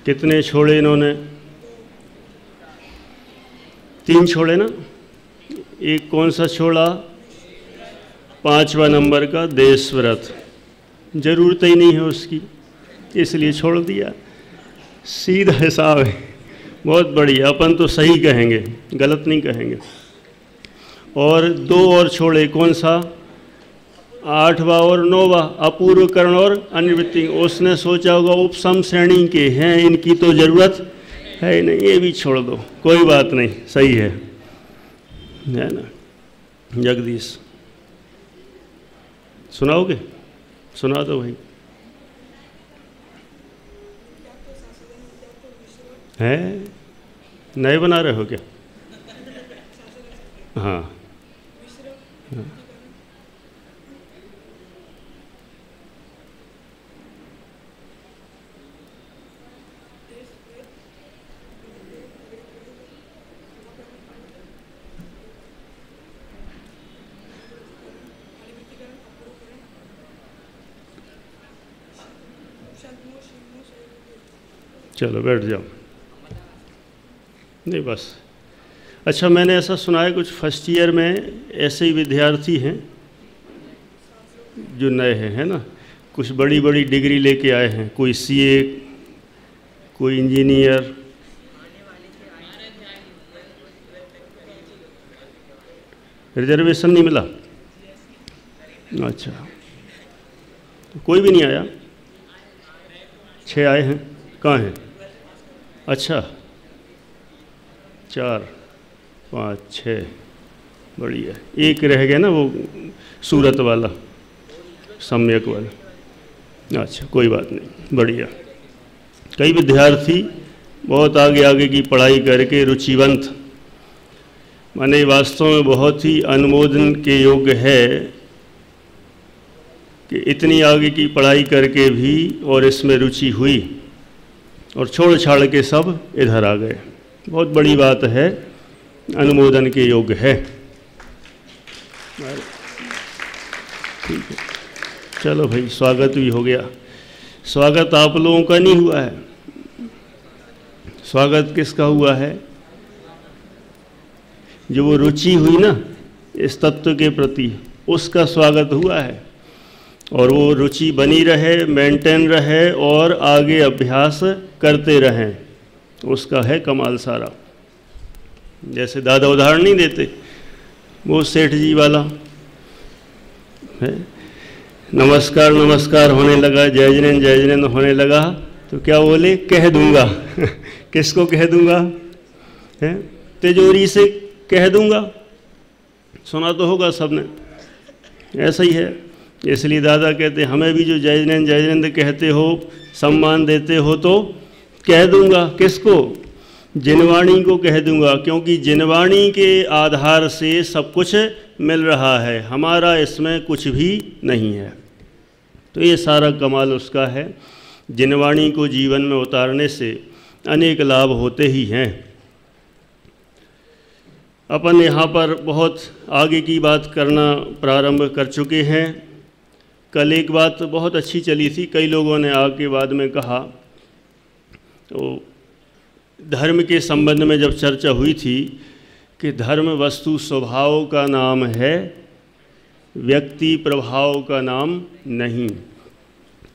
कितने छोड़े इन्होंने? 3 छोड़े ना। एक कौन सा छोड़ा? 5वां नंबर का देशव्रत। ज़रूरत ही नहीं है उसकी, इसलिए छोड़ दिया। सीधा हिसाब है। बहुत बढ़िया, अपन तो सही कहेंगे, गलत नहीं कहेंगे। और 2 और छोड़े, कौन सा? 8वां और 9वां, अपूर्वकरण और अनिवृत्ति। उसने सोचा होगा उपसम श्रेणी के हैं, इनकी तो ज़रूरत है नहीं, ये भी छोड़ दो, कोई बात नहीं, सही है ना। जगदीश सुनाओगे? सुना दो भाई। है नए बना रहे हो क्या? हाँ, हाँ। चलो बैठ जाओ। नहीं बस। अच्छा, मैंने ऐसा सुना है कुछ फर्स्ट ईयर में ऐसे ही विद्यार्थी हैं जो नए हैं, है ना, कुछ बड़ी बड़ी डिग्री लेके आए हैं, कोई सीए, कोई इंजीनियर। रिजर्वेशन नहीं मिला? अच्छा, तो कोई भी नहीं आया? 6 आए हैं, कहाँ हैं? अच्छा, 4, 5, 6, बढ़िया। एक रह गया ना, वो सूरत वाला, सम्यक वाला। अच्छा, कोई बात नहीं, बढ़िया। कई विद्यार्थी बहुत आगे आगे की पढ़ाई करके रुचिवंत, माने वास्तव में बहुत ही अनुमोदन के योग्य है कि इतनी आगे की पढ़ाई करके भी और इसमें रुचि हुई और छोड़ छाड़ के सब इधर आ गए। बहुत बड़ी बात है, अनुमोदन के योग्य है। ठीक है, चलो भाई, स्वागत भी हो गया। स्वागत आप लोगों का नहीं हुआ है, स्वागत किसका हुआ है? जो वो रुचि हुई ना इस तत्व के प्रति, उसका स्वागत हुआ है। और वो रुचि बनी रहे, मेंटेन रहे और आगे अभ्यास करते रहें, उसका है कमाल सारा। जैसे दादा उदाहरण नहीं देते, वो सेठ जी वाला है, नमस्कार नमस्कार होने लगा, जय जिनेंद्र होने लगा, तो क्या बोले? कह दूंगा। किसको कह दूंगा? है, तिजोरी से कह दूंगा। सुना तो होगा सबने, ऐसा ही है। इसलिए दादा कहते हमें भी जो जय जिनेंद्र कहते हो, सम्मान देते हो, तो कह दूंगा। किसको? जिनवाणी को कह दूंगा, क्योंकि जिनवाणी के आधार से सब कुछ मिल रहा है, हमारा इसमें कुछ भी नहीं है। तो ये सारा कमाल उसका है। जिनवाणी को जीवन में उतारने से अनेक लाभ होते ही हैं। अपन यहाँ पर बहुत आगे की बात करना प्रारंभ कर चुके हैं। कल एक बात बहुत अच्छी चली थी, कई लोगों ने आके बाद में कहा, तो धर्म के संबंध में जब चर्चा हुई थी कि धर्म वस्तु स्वभाव का नाम है, व्यक्ति प्रभाव का नाम नहीं,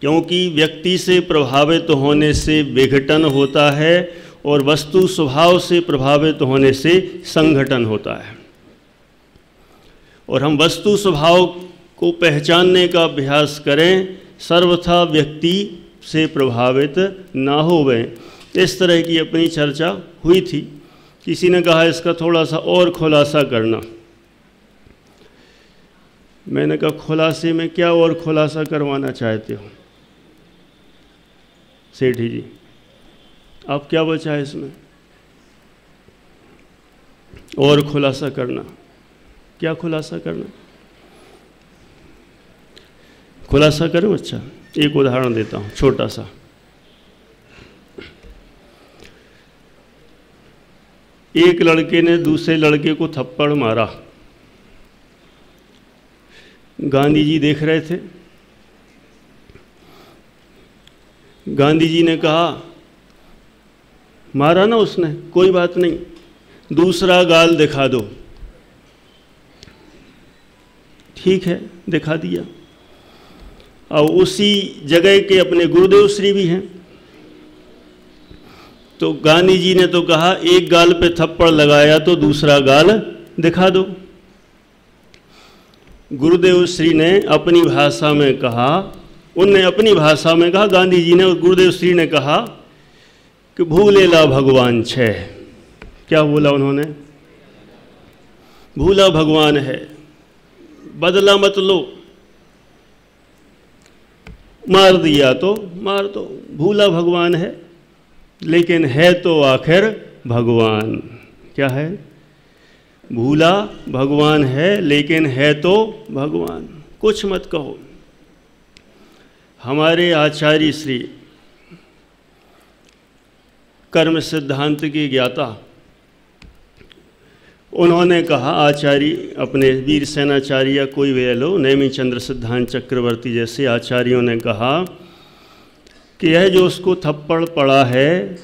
क्योंकि व्यक्ति से प्रभावित होने से विघटन होता है और वस्तु स्वभाव से प्रभावित होने से संघटन होता है। और हम वस्तु स्वभाव को पहचानने का अभ्यास करें, सर्वथा व्यक्ति से प्रभावित ना होवें। इस तरह की अपनी चर्चा हुई थी। किसी ने कहा इसका थोड़ा सा और खुलासा करना। मैंने कहा खुलासे में क्या और खुलासा करवाना चाहते हो सेठी जी? आप क्या बचा है इसमें और खुलासा करना? क्या खुलासा करना? खुलासा करूं? अच्छा, एक उदाहरण देता हूं छोटा सा। एक लड़के ने दूसरे लड़के को थप्पड़ मारा। गांधी जी देख रहे थे। गांधी जी ने कहा मारा ना उसने, कोई बात नहीं, दूसरा गाल दिखा दो। ठीक है, दिखा दिया। और उसी जगह के अपने गुरुदेव श्री भी हैं। तो गांधी जी ने तो कहा एक गाल पे थप्पड़ लगाया तो दूसरा गाल दिखा दो। गुरुदेव श्री ने अपनी भाषा में कहा, उनने अपनी भाषा में कहा, गांधी जी ने और गुरुदेव श्री ने कहा कि भूलेला भगवान छे। क्या बोला उन्होंने? भूला भगवान है, बदला मत लो, मार दिया तो मार दो, भूला भगवान है लेकिन है तो आखिर भगवान। क्या है? भूला भगवान है लेकिन है तो भगवान। कुछ मत कहो। हमारे आचार्य श्री कर्म सिद्धांत के ज्ञाता, उन्होंने कहा, आचार्य अपने वीर सेनाचार्य या कोई वे लो, नेमी चंद्र सिद्धांत चक्रवर्ती जैसे आचार्यों ने कहा कि यह जो उसको थप्पड़ पड़ा है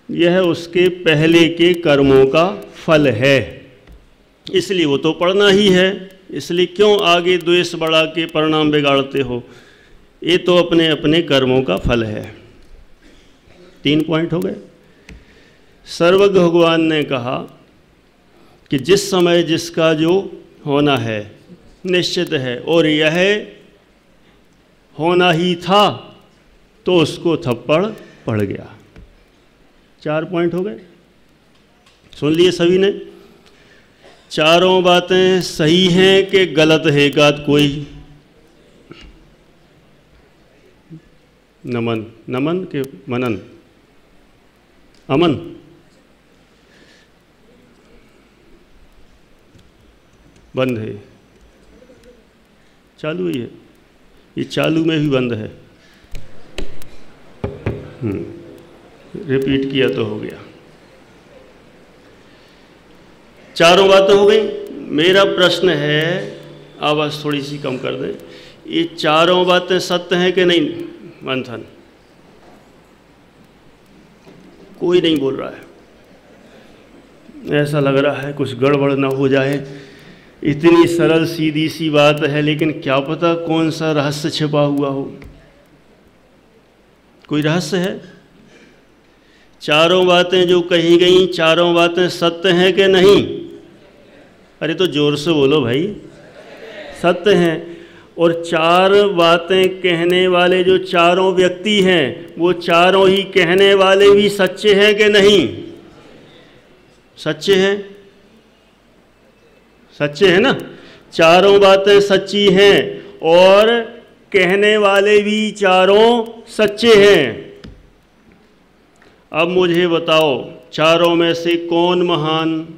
यह उसके पहले के कर्मों का फल है, इसलिए वो तो पढ़ना ही है, इसलिए क्यों आगे द्वेष बढ़ा के परिणाम बिगाड़ते हो, ये तो अपने अपने कर्मों का फल है। 3 पॉइंट हो गए। सर्वज्ञ भगवान ने कहा कि जिस समय जिसका जो होना है निश्चित है और यह होना ही था तो उसको थप्पड़ पड़ गया। 4 पॉइंट हो गए। सुन लिए सभी ने? चारों बातें सही हैं कि गलत है? एकाध कोई? नमन, नमन के मनन, अमन, बंद है, चालू ही है, ये चालू में भी बंद है। रिपीट किया तो हो गया। चारों बातें हो गई। मेरा प्रश्न है, आवाज़ थोड़ी सी कम कर दें, ये चारों बातें सत्य हैं कि नहीं? मंथन, कोई नहीं बोल रहा है। ऐसा लग रहा है कुछ गड़बड़ ना हो जाए। इतनी सरल सीधी सी बात है लेकिन क्या पता कौन सा रहस्य छिपा हुआ हो। कोई रहस्य है? चारों बातें जो कही गई, चारों बातें सत्य हैं कि नहीं? अरे तो जोर से बोलो भाई। सत्य हैं। और 4 बातें कहने वाले जो चारों व्यक्ति हैं वो चारों ही कहने वाले भी सच्चे हैं कि नहीं? सच्चे हैं, सच्चे हैं ना? चारों बातें सच्ची हैं और कहने वाले भी चारों सच्चे हैं। अब मुझे बताओ चारों में से कौन महान?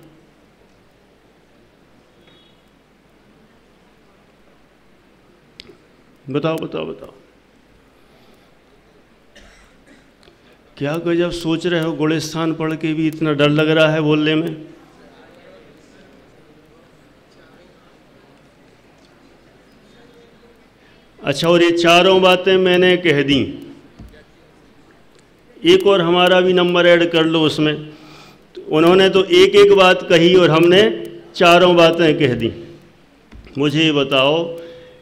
बताओ बताओ बताओ। क्या गजब सोच रहे हो, गुलिस्तान पढ़ के भी इतना डर लग रहा है बोलने में। अच्छा, और ये चारों बातें मैंने कह दी, एक और हमारा भी नंबर ऐड कर लो उसमें। उन्होंने तो एक एक बात कही और हमने चारों बातें कह दी। मुझे बताओ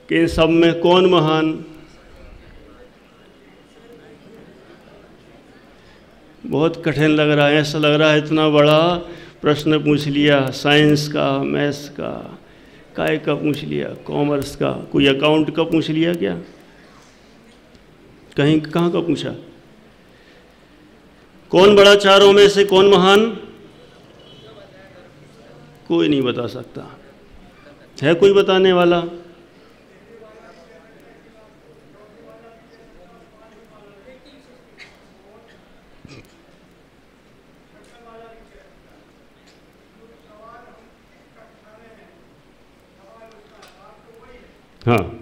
कि इन सब में कौन महान? बहुत कठिन लग रहा है, ऐसा लग रहा है इतना बड़ा प्रश्न पूछ लिया, साइंस का, मैथ्स का, काय का पूछ लिया, कॉमर्स का, कोई अकाउंट का पूछ लिया क्या? कहीं कहाँ का पूछा? कौन बड़ा चारों में से, कौन महान? कोई नहीं बता सकता। है कोई बताने वाला? हाँ,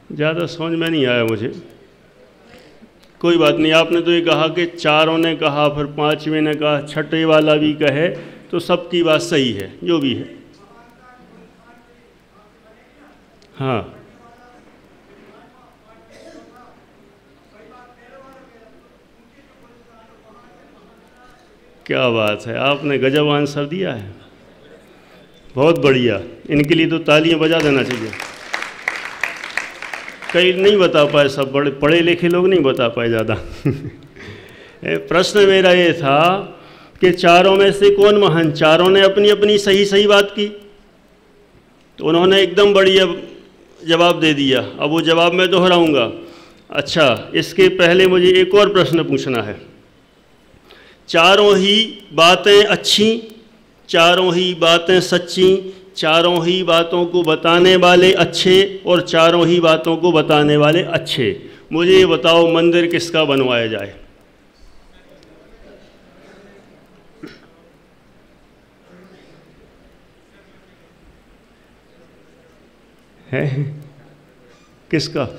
ज़्यादा समझ में नहीं आया मुझे। कोई बात नहीं, आपने तो ये कहा कि चारों ने कहा, फिर 5वें ने कहा, छठे वाला भी कहे, तो सबकी बात सही है जो भी है। हाँ क्या बात है, आपने गजब आंसर दिया है, बहुत बढ़िया। इनके लिए तो तालियां बजा देना चाहिए। कई नहीं बता पाए, सब बड़े पढ़े लिखे लोग नहीं बता पाए ज़्यादा। प्रश्न मेरा ये था कि चारों में से कौन महान? चारों ने अपनी अपनी सही सही बात की, तो उन्होंने एकदम बढ़िया जवाब दे दिया। अब वो जवाब मैं दोहराऊंगा। अच्छा, इसके पहले मुझे एक और प्रश्न पूछना है। चारों ही बातें अच्छी, चारों ही बातें सच्ची, चारों ही बातों को बताने वाले अच्छे और चारों ही बातों को बताने वाले अच्छे। मुझे ये बताओ, मंदिर किसका बनवाया जाए? है किसका?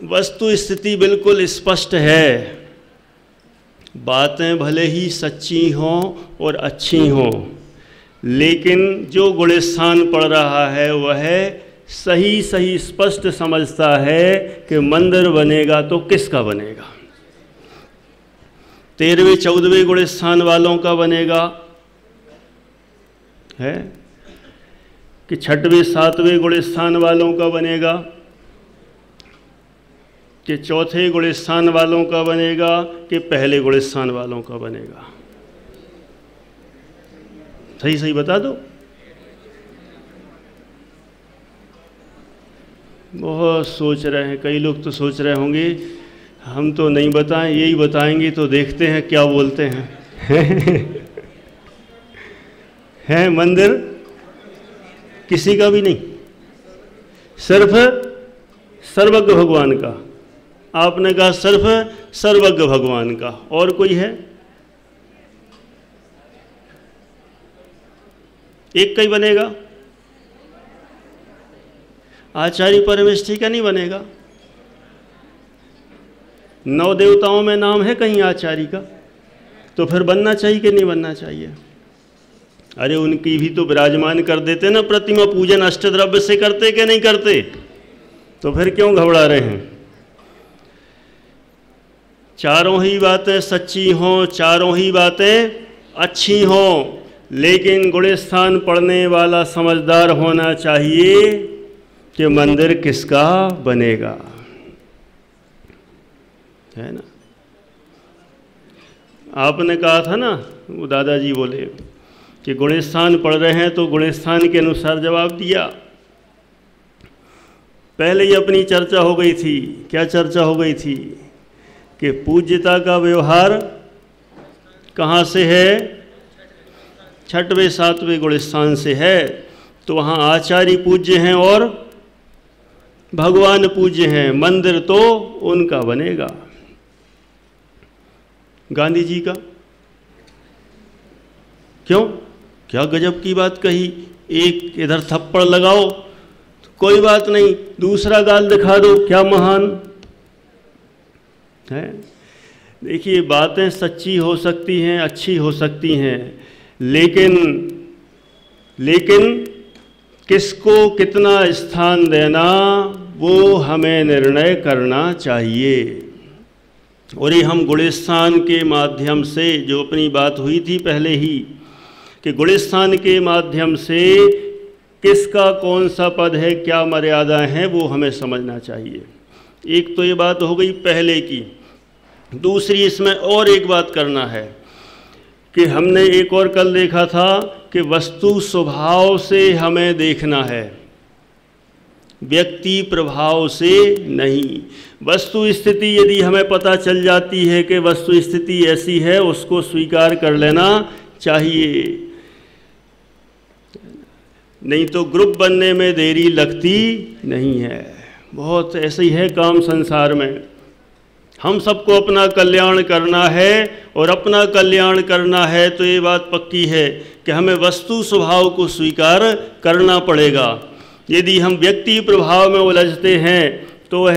वस्तु स्थिति बिल्कुल स्पष्ट है। बातें भले ही सच्ची हों और अच्छी हों, लेकिन जो गुलिस्तान पढ़ रहा है वह सही सही स्पष्ट समझता है कि मंदिर बनेगा तो किसका बनेगा? 13वें 14वें गुलिस्तान वालों का बनेगा है कि 6वें 7वें गुलिस्तान वालों का बनेगा कि चौथे गुलिस्तान वालों का बनेगा कि पहले गुलिस्तान वालों का बनेगा? सही सही बता दो। बहुत सोच रहे हैं, कई लोग तो सोच रहे होंगे हम तो नहीं बताएं, यही बताएंगे तो देखते हैं क्या बोलते हैं। है मंदिर किसी का भी नहीं, सिर्फ सर्वज्ञ भगवान का। आपने कहा सिर्फ सर्वज्ञ भगवान का, और कोई है? एक का ही बनेगा। आचार्य परमेष्ठी का नहीं बनेगा। 9 देवताओं में नाम है कहीं आचार्य का? तो फिर बनना चाहिए कि नहीं बनना चाहिए? अरे उनकी भी तो विराजमान कर देते ना, प्रतिमा पूजन अष्टद्रव्य से करते कि नहीं करते? तो फिर क्यों घबरा रहे हैं? चारों ही बातें सच्ची हों, चारों ही बातें अच्छी हों, लेकिन गुलिस्तान पढ़ने वाला समझदार होना चाहिए कि मंदिर किसका बनेगा, है ना? आपने कहा था ना, वो दादाजी बोले कि गुलिस्तान पढ़ रहे हैं तो गुलिस्तान के अनुसार जवाब दिया। पहले ही अपनी चर्चा हो गई थी। क्या चर्चा हो गई थी? कि पूज्यता का व्यवहार कहाँ से है? 6वें 7वें गुलिस्तान से है। तो वहाँ आचार्य पूज्य हैं और भगवान पूज्य हैं, मंदिर तो उनका बनेगा। गांधी जी का क्यों? क्या गजब की बात कही। एक इधर थप्पड़ लगाओ तो कोई बात नहीं, दूसरा गाल दिखा दो, क्या महान है। देखिए, बातें सच्ची हो सकती हैं, अच्छी हो सकती हैं, लेकिन किसको कितना स्थान देना वो हमें निर्णय करना चाहिए। और ये हम गुलिस्तान के माध्यम से, जो अपनी बात हुई थी पहले ही, कि गुलिस्तान के माध्यम से किसका कौन सा पद है, क्या मर्यादाएं हैं, वो हमें समझना चाहिए। एक तो ये बात हो गई पहले की। दूसरी, इसमें और एक बात करना है कि हमने एक और कल देखा था कि वस्तु स्वभाव से हमें देखना है, व्यक्ति प्रभाव से नहीं। वस्तु स्थिति यदि हमें पता चल जाती है कि वस्तु स्थिति ऐसी है, उसको स्वीकार कर लेना चाहिए, नहीं तो ग्रुप बनने में देरी लगती नहीं है। बहुत ऐसे ही है काम संसार में। हम सबको अपना कल्याण करना है, और अपना कल्याण करना है तो ये बात पक्की है कि हमें वस्तु स्वभाव को स्वीकार करना पड़ेगा। यदि हम व्यक्ति प्रभाव में उलझते हैं तो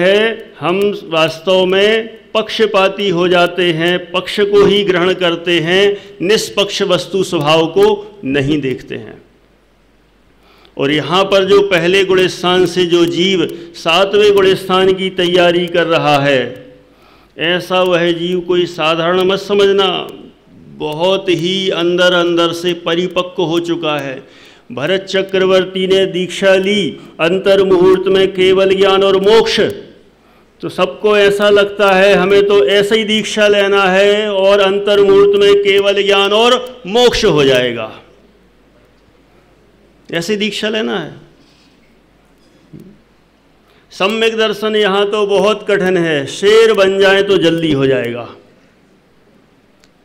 हम वास्तव में पक्षपाती हो जाते हैं, पक्ष को ही ग्रहण करते हैं, निष्पक्ष वस्तु स्वभाव को नहीं देखते हैं। और यहाँ पर जो पहले गुलिस्तान से जो जीव 7वें गुलिस्तान की तैयारी कर रहा है, ऐसा वह जीव कोई साधारण मत समझना, बहुत ही अंदर अंदर से परिपक्व हो चुका है। भरत चक्रवर्ती ने दीक्षा ली अंतर मुहूर्त में केवल ज्ञान और मोक्ष, तो सबको ऐसा लगता है हमें तो ऐसे ही दीक्षा लेना है और अंतर मुहूर्त में केवल ज्ञान और मोक्ष हो जाएगा, ऐसी दीक्षा लेना है। सम्यक दर्शन यहाँ तो बहुत कठिन है, शेर बन जाए तो जल्दी हो जाएगा,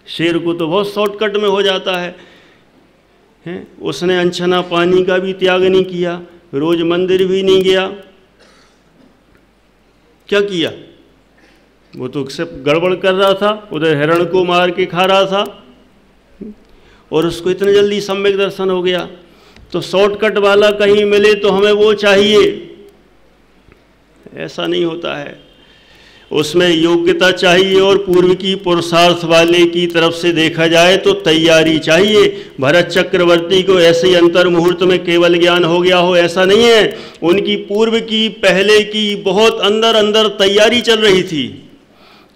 शेर को तो बहुत शॉर्टकट में हो जाता है। उसने अनछना पानी का भी त्याग नहीं किया, रोज मंदिर भी नहीं गया, क्या किया? वो तो सिर्फ गड़बड़ कर रहा था, उधर हिरण को मार के खा रहा था और उसको इतने जल्दी सम्यक दर्शन हो गया। तो शॉर्टकट वाला कहीं मिले तो हमें वो चाहिए, ऐसा नहीं होता है। उसमें योग्यता चाहिए और पूर्व की पुरुषार्थ वाले की तरफ से देखा जाए तो तैयारी चाहिए। भरत चक्रवर्ती को ऐसे ही अंतर मुहूर्त में केवल ज्ञान हो गया हो, ऐसा नहीं है। उनकी पूर्व की, पहले की बहुत अंदर अंदर तैयारी चल रही थी।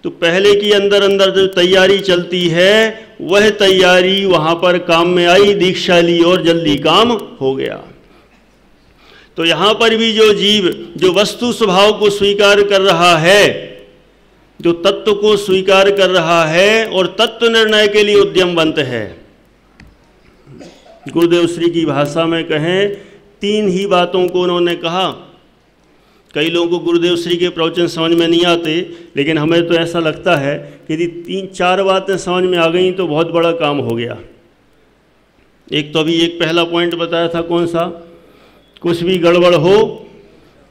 तो पहले की अंदर अंदर जो तैयारी चलती है वह तैयारी वहाँ पर काम में आई, दीक्षा ली और जल्दी काम हो गया। तो यहाँ पर भी जो जीव जो वस्तु स्वभाव को स्वीकार कर रहा है, जो तत्व को स्वीकार कर रहा है और तत्व निर्णय के लिए उद्यमवंत है, गुरुदेव श्री की भाषा में कहें 3 ही बातों को उन्होंने कहा। कई लोगों को गुरुदेव श्री के प्रवचन समझ में नहीं आते, लेकिन हमें तो ऐसा लगता है कि यदि 3-4 बातें समझ में आ गई तो बहुत बड़ा काम हो गया। एक तो अभी एक पहला पॉइंट बताया था, कौन सा? कुछ भी गड़बड़ हो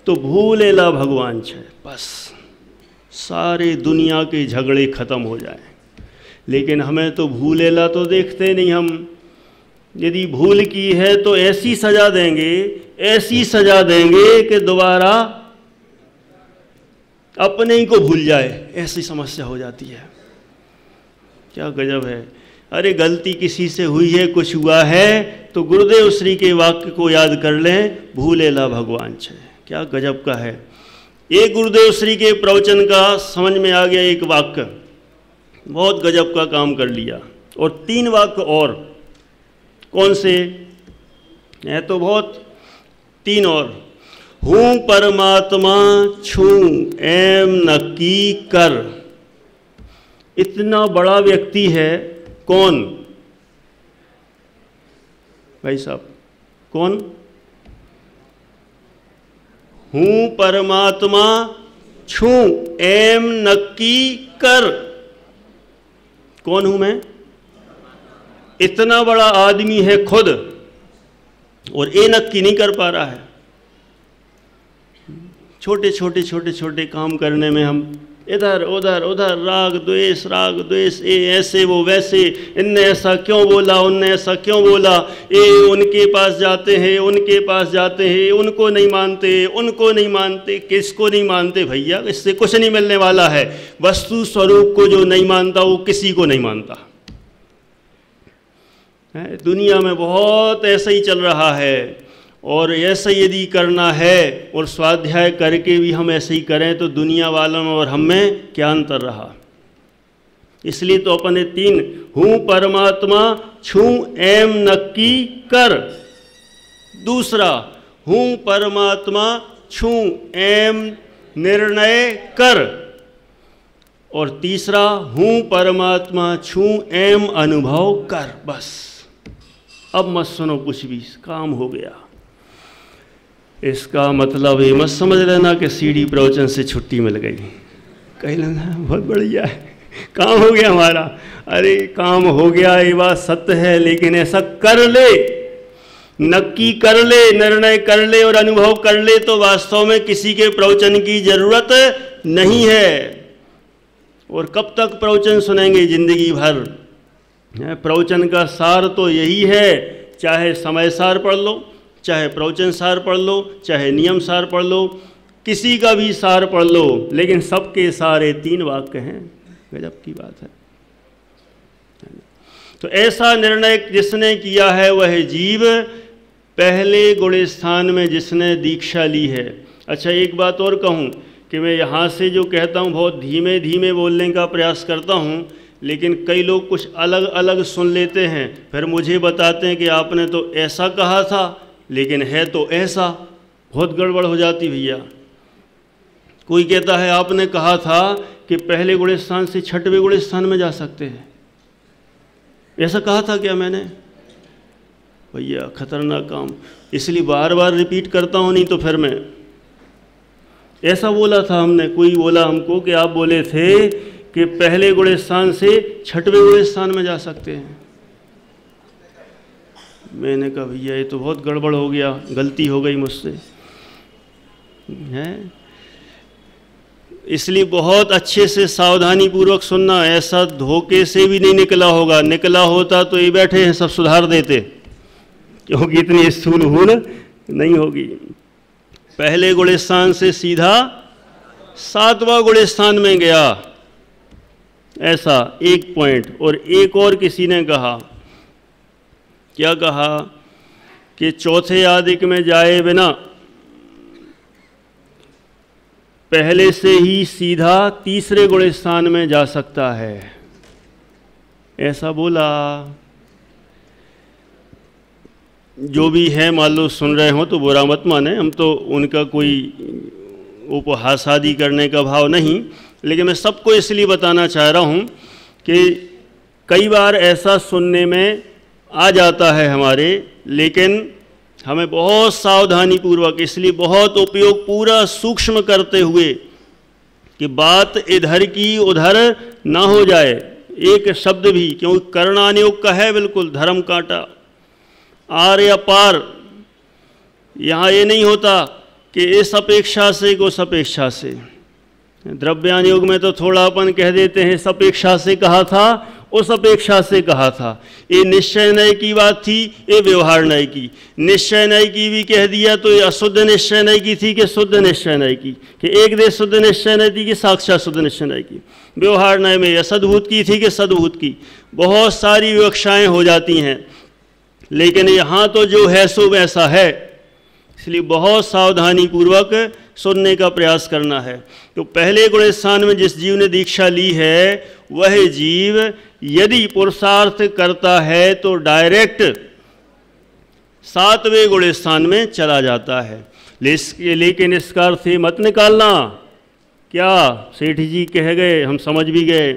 तो भूलेला भगवान छे, बस सारे दुनिया के झगड़े खत्म हो जाए। लेकिन हमें तो भूलेला तो देखते नहीं हम। यदि भूल की है तो ऐसी सजा देंगे, ऐसी सजा देंगे कि दोबारा अपने ही को भूल जाए, ऐसी समस्या हो जाती है। क्या गजब है। अरे गलती किसी से हुई है, कुछ हुआ है तो गुरुदेव श्री के वाक्य को याद कर लें, भूलेला भगवान छे। क्या गजब का है। एक गुरुदेव श्री के प्रवचन का समझ में आ गया एक वाक्य, बहुत गजब का काम कर लिया। और 3 वाक्य और, कौन से है तो बहुत, 3 और। हूँ परमात्मा छूं एम नक्की कर। इतना बड़ा व्यक्ति है कौन भाई साहब, कौन? हूँ परमात्मा छूं एम नक्की कर। कौन हूं मैं? इतना बड़ा आदमी है खुद और ए नक्की नहीं कर पा रहा है। छोटे छोटे छोटे छोटे काम करने में हम इधर उधर उधर, राग द्वेष, ये ऐसे वो वैसे, इनने ऐसा क्यों बोला, उनने ऐसा क्यों बोला, ये उनके पास जाते हैं, उनके पास जाते हैं, उनको नहीं मानते, उनको नहीं मानते। किसको नहीं मानते भैया? इससे कुछ नहीं मिलने वाला है। वस्तु स्वरूप को जो नहीं मानता वो किसी को नहीं मानता। दुनिया में बहुत ऐसा ही चल रहा है। और ऐसा यदि करना है और स्वाध्याय करके भी हम ऐसे ही करें तो दुनिया वालों में और हम में क्या अंतर रहा। इसलिए तो अपने 3, हूँ परमात्मा छूं एम नक्की कर। दूसरा, हूँ परमात्मा छूं एम निर्णय कर। और तीसरा, हूँ परमात्मा छूं एम अनुभव कर। बस अब मत सुनो कुछ भी, काम हो गया। इसका मतलब ये मत समझ लेना कि सीडी प्रवचन से छुट्टी मिल गई। कहीं लेना बहुत बढ़िया है, काम हो गया हमारा। अरे काम हो गया ये बात सत्य है, लेकिन ऐसा कर ले, नक्की कर ले, निर्णय कर ले और अनुभव कर ले तो वास्तव में किसी के प्रवचन की जरूरत नहीं है। और कब तक प्रवचन सुनेंगे? जिंदगी भर। प्रवचन का सार तो यही है, चाहे समय सार पढ़ लो, चाहे प्रवचन सार पढ़ लो, चाहे नियम सार पढ़ लो, किसी का भी सार पढ़ लो, लेकिन सबके सारे 3 वाक्य हैं। गजब की बात है। तो ऐसा निर्णय जिसने किया है वह जीव पहले गुण स्थान में जिसने दीक्षा ली है। अच्छा एक बात और कहूँ, कि मैं यहाँ से जो कहता हूँ बहुत धीमे धीमे बोलने का प्रयास करता हूँ, लेकिन कई लोग कुछ अलग अलग सुन लेते हैं, फिर मुझे बताते हैं कि आपने तो ऐसा कहा था लेकिन है तो ऐसा। बहुत गड़बड़ हो जाती भैया। कोई कहता है आपने कहा था कि पहले गुलिस्तान से छठवें गुलिस्तान में जा सकते हैं, ऐसा कहा था क्या मैंने? भैया खतरनाक काम, इसलिए बार बार रिपीट करता हूँ, नहीं तो फिर मैं ऐसा बोला था हमने। कोई बोला हमको कि आप बोले थे कि पहले गुलिस्तान से छठवें गुलिस्तान में जा सकते हैं। मैंने कहा भैया ये तो बहुत गड़बड़ हो गया, गलती हो गई मुझसे है। इसलिए बहुत अच्छे से सावधानी पूर्वक सुनना। ऐसा धोखे से भी नहीं निकला होगा, निकला होता तो ये बैठे हैं सब सुधार देते, क्योंकि इतनी स्थूल भूल नहीं होगी। पहले गुलिस्तान से सीधा 7वां गुलिस्तान में गया, ऐसा एक पॉइंट। और एक और किसी ने कहा, क्या कहा कि चौथे आदिक में जाए बिना पहले से ही सीधा तीसरे गुलिस्तान में जा सकता है, ऐसा बोला। जो भी है मान लो सुन रहे हो तो बुरा मत माने, हम तो उनका कोई उपहास आदि करने का भाव नहीं, लेकिन मैं सबको इसलिए बताना चाह रहा हूँ कि कई बार ऐसा सुनने में आ जाता है हमारे, लेकिन हमें बहुत सावधानी पूर्वक, इसलिए बहुत उपयोग पूरा सूक्ष्म करते हुए कि बात इधर की उधर ना हो जाए एक शब्द भी, क्योंकि कर्णानुयोग का है बिल्कुल धर्म कांटा, आर या पार। यहाँ ये नहीं होता कि इस अपेक्षा से उस अपेक्षा से। द्रव्यानुयोग में तो थोड़ा अपन कह देते हैं इस अपेक्षा से कहा था, उस अपेक्षा से कहा था। ये निश्चय नय की बात थी, ये व्यवहार नय की। निश्चय नय की भी कह दिया तो ये अशुद्ध निश्चय नय की थी कि शुद्ध निश्चय नय की, कि एक देश शुद्ध निश्चय नय थी कि साक्षात शुद्ध निश्चय नय की। व्यवहार नय में असद्भूत की थी कि सद्भूत की। बहुत सारी विवक्षाएं हो जाती हैं, लेकिन यहाँ तो जो है सो वैसा है, इसलिए बहुत सावधानी पूर्वक सुनने का प्रयास करना है। तो पहले गुलिस्तान में जिस जीव ने दीक्षा ली है, वह जीव यदि पुरुषार्थ करता है तो डायरेक्ट 7वें गुलिस्तान में चला जाता है। लेकिन इसका अर्थ मत निकालना, क्या सेठ जी कह गए, हम समझ भी गए,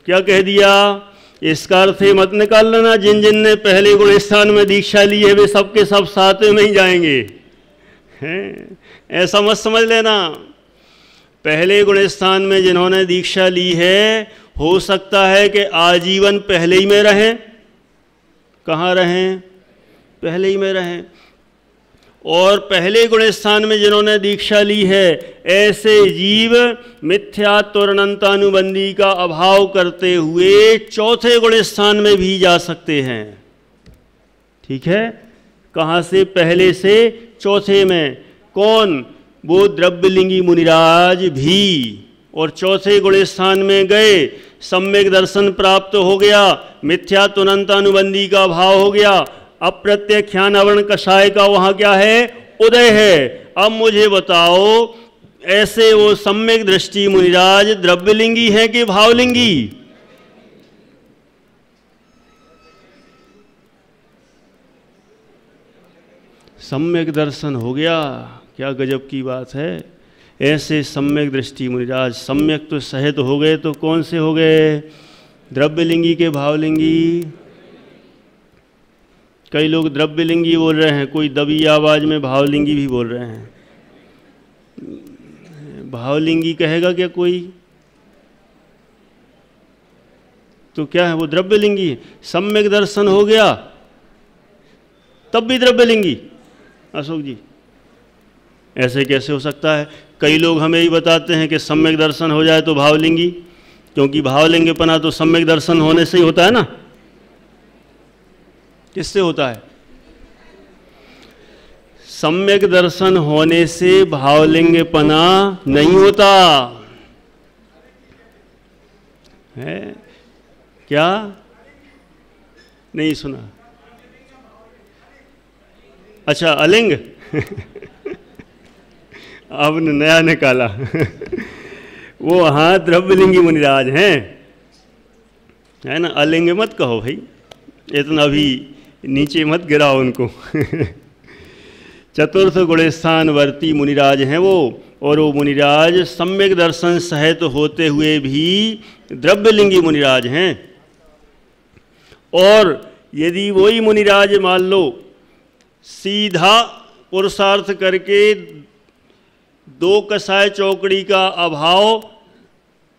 क्या कह दिया, इसका अर्थ मत निकाल लेना जिन जिन ने पहले गुलिस्तान में दीक्षा ली है वे सबके सब 7वें में ही जाएंगे, हैं? ऐसा मत समझ लेना। पहले गुलिस्तान में जिन्होंने दीक्षा ली है, हो सकता है कि आजीवन पहले ही में रहें। कहाँ रहें? पहले ही में रहें। और पहले गुलिस्तान में जिन्होंने दीक्षा ली है, ऐसे जीव मिथ्यात्व और अनंतानुबंधी का अभाव करते हुए चौथे गुलिस्तान में भी जा सकते हैं। ठीक है? कहाँ से? पहले से चौथे में। कौन? वो द्रव्यलिंगी मुनिराज भी। और चौथे गुलिस्तान में गए, सम्यक दर्शन प्राप्त हो गया, मिथ्यात्व अनंतानुबंधी का भाव हो गया, अप्रत्यख्यान अवर्ण कषाय का वहाँ क्या है? उदय है। अब मुझे बताओ, ऐसे वो सम्यक दृष्टि मुनिराज द्रव्यलिंगी है कि भावलिंगी? सम्यक दर्शन हो गया, क्या गजब की बात है। ऐसे सम्यक दृष्टि मुनिराज, सम्यक तो सहित हो गए, तो कौन से हो गए? द्रव्यलिंगी के भावलिंगी? कई लोग द्रव्यलिंगी बोल रहे हैं, कोई दबी आवाज में भावलिंगी भी बोल रहे हैं। भावलिंगी कहेगा क्या कोई? तो क्या है वो? द्रव्यलिंगी। सम्यक दर्शन हो गया तब भी द्रव्यलिंगी? अशोक जी ऐसे कैसे हो सकता है? कई लोग हमें ही बताते हैं कि सम्यक दर्शन हो जाए तो भावलिंगी, क्योंकि भावलिंगपना तो सम्यक दर्शन होने से ही होता है ना। किससे होता है? सम्यक दर्शन होने से भावलिंगपना नहीं होता है। क्या नहीं सुना? अच्छा, अलिंग आपने नया निकाला। वो हाँ द्रव्यलिंगी मुनिराज हैं, है ना। अलिंग मत कहो भाई, इतना भी नीचे मत गिराओ उनको। चतुर्थ गुणस्थान वर्ती मुनिराज हैं वो, और वो मुनिराज सम्यक दर्शन सहित होते हुए भी द्रव्यलिंगी मुनिराज हैं। और यदि वही मुनिराज मान लो सीधा पुरुषार्थ करके दो कसाय चौकड़ी का अभाव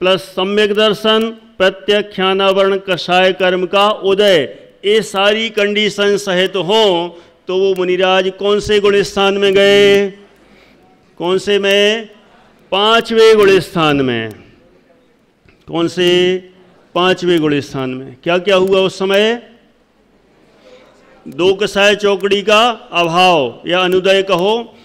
प्लस सम्यक दर्शन प्रत्यक्षानावरण कसाय कर्म का उदय, ये सारी कंडीशन सहित हों तो वो मुनिराज कौन से गुण स्थान में गए? कौन से में? पांचवें गुण स्थान में। कौन से? पांचवें गुण स्थान में। क्या क्या हुआ उस समय? दो कसाय चौकड़ी का अभाव या अनुदय कहो,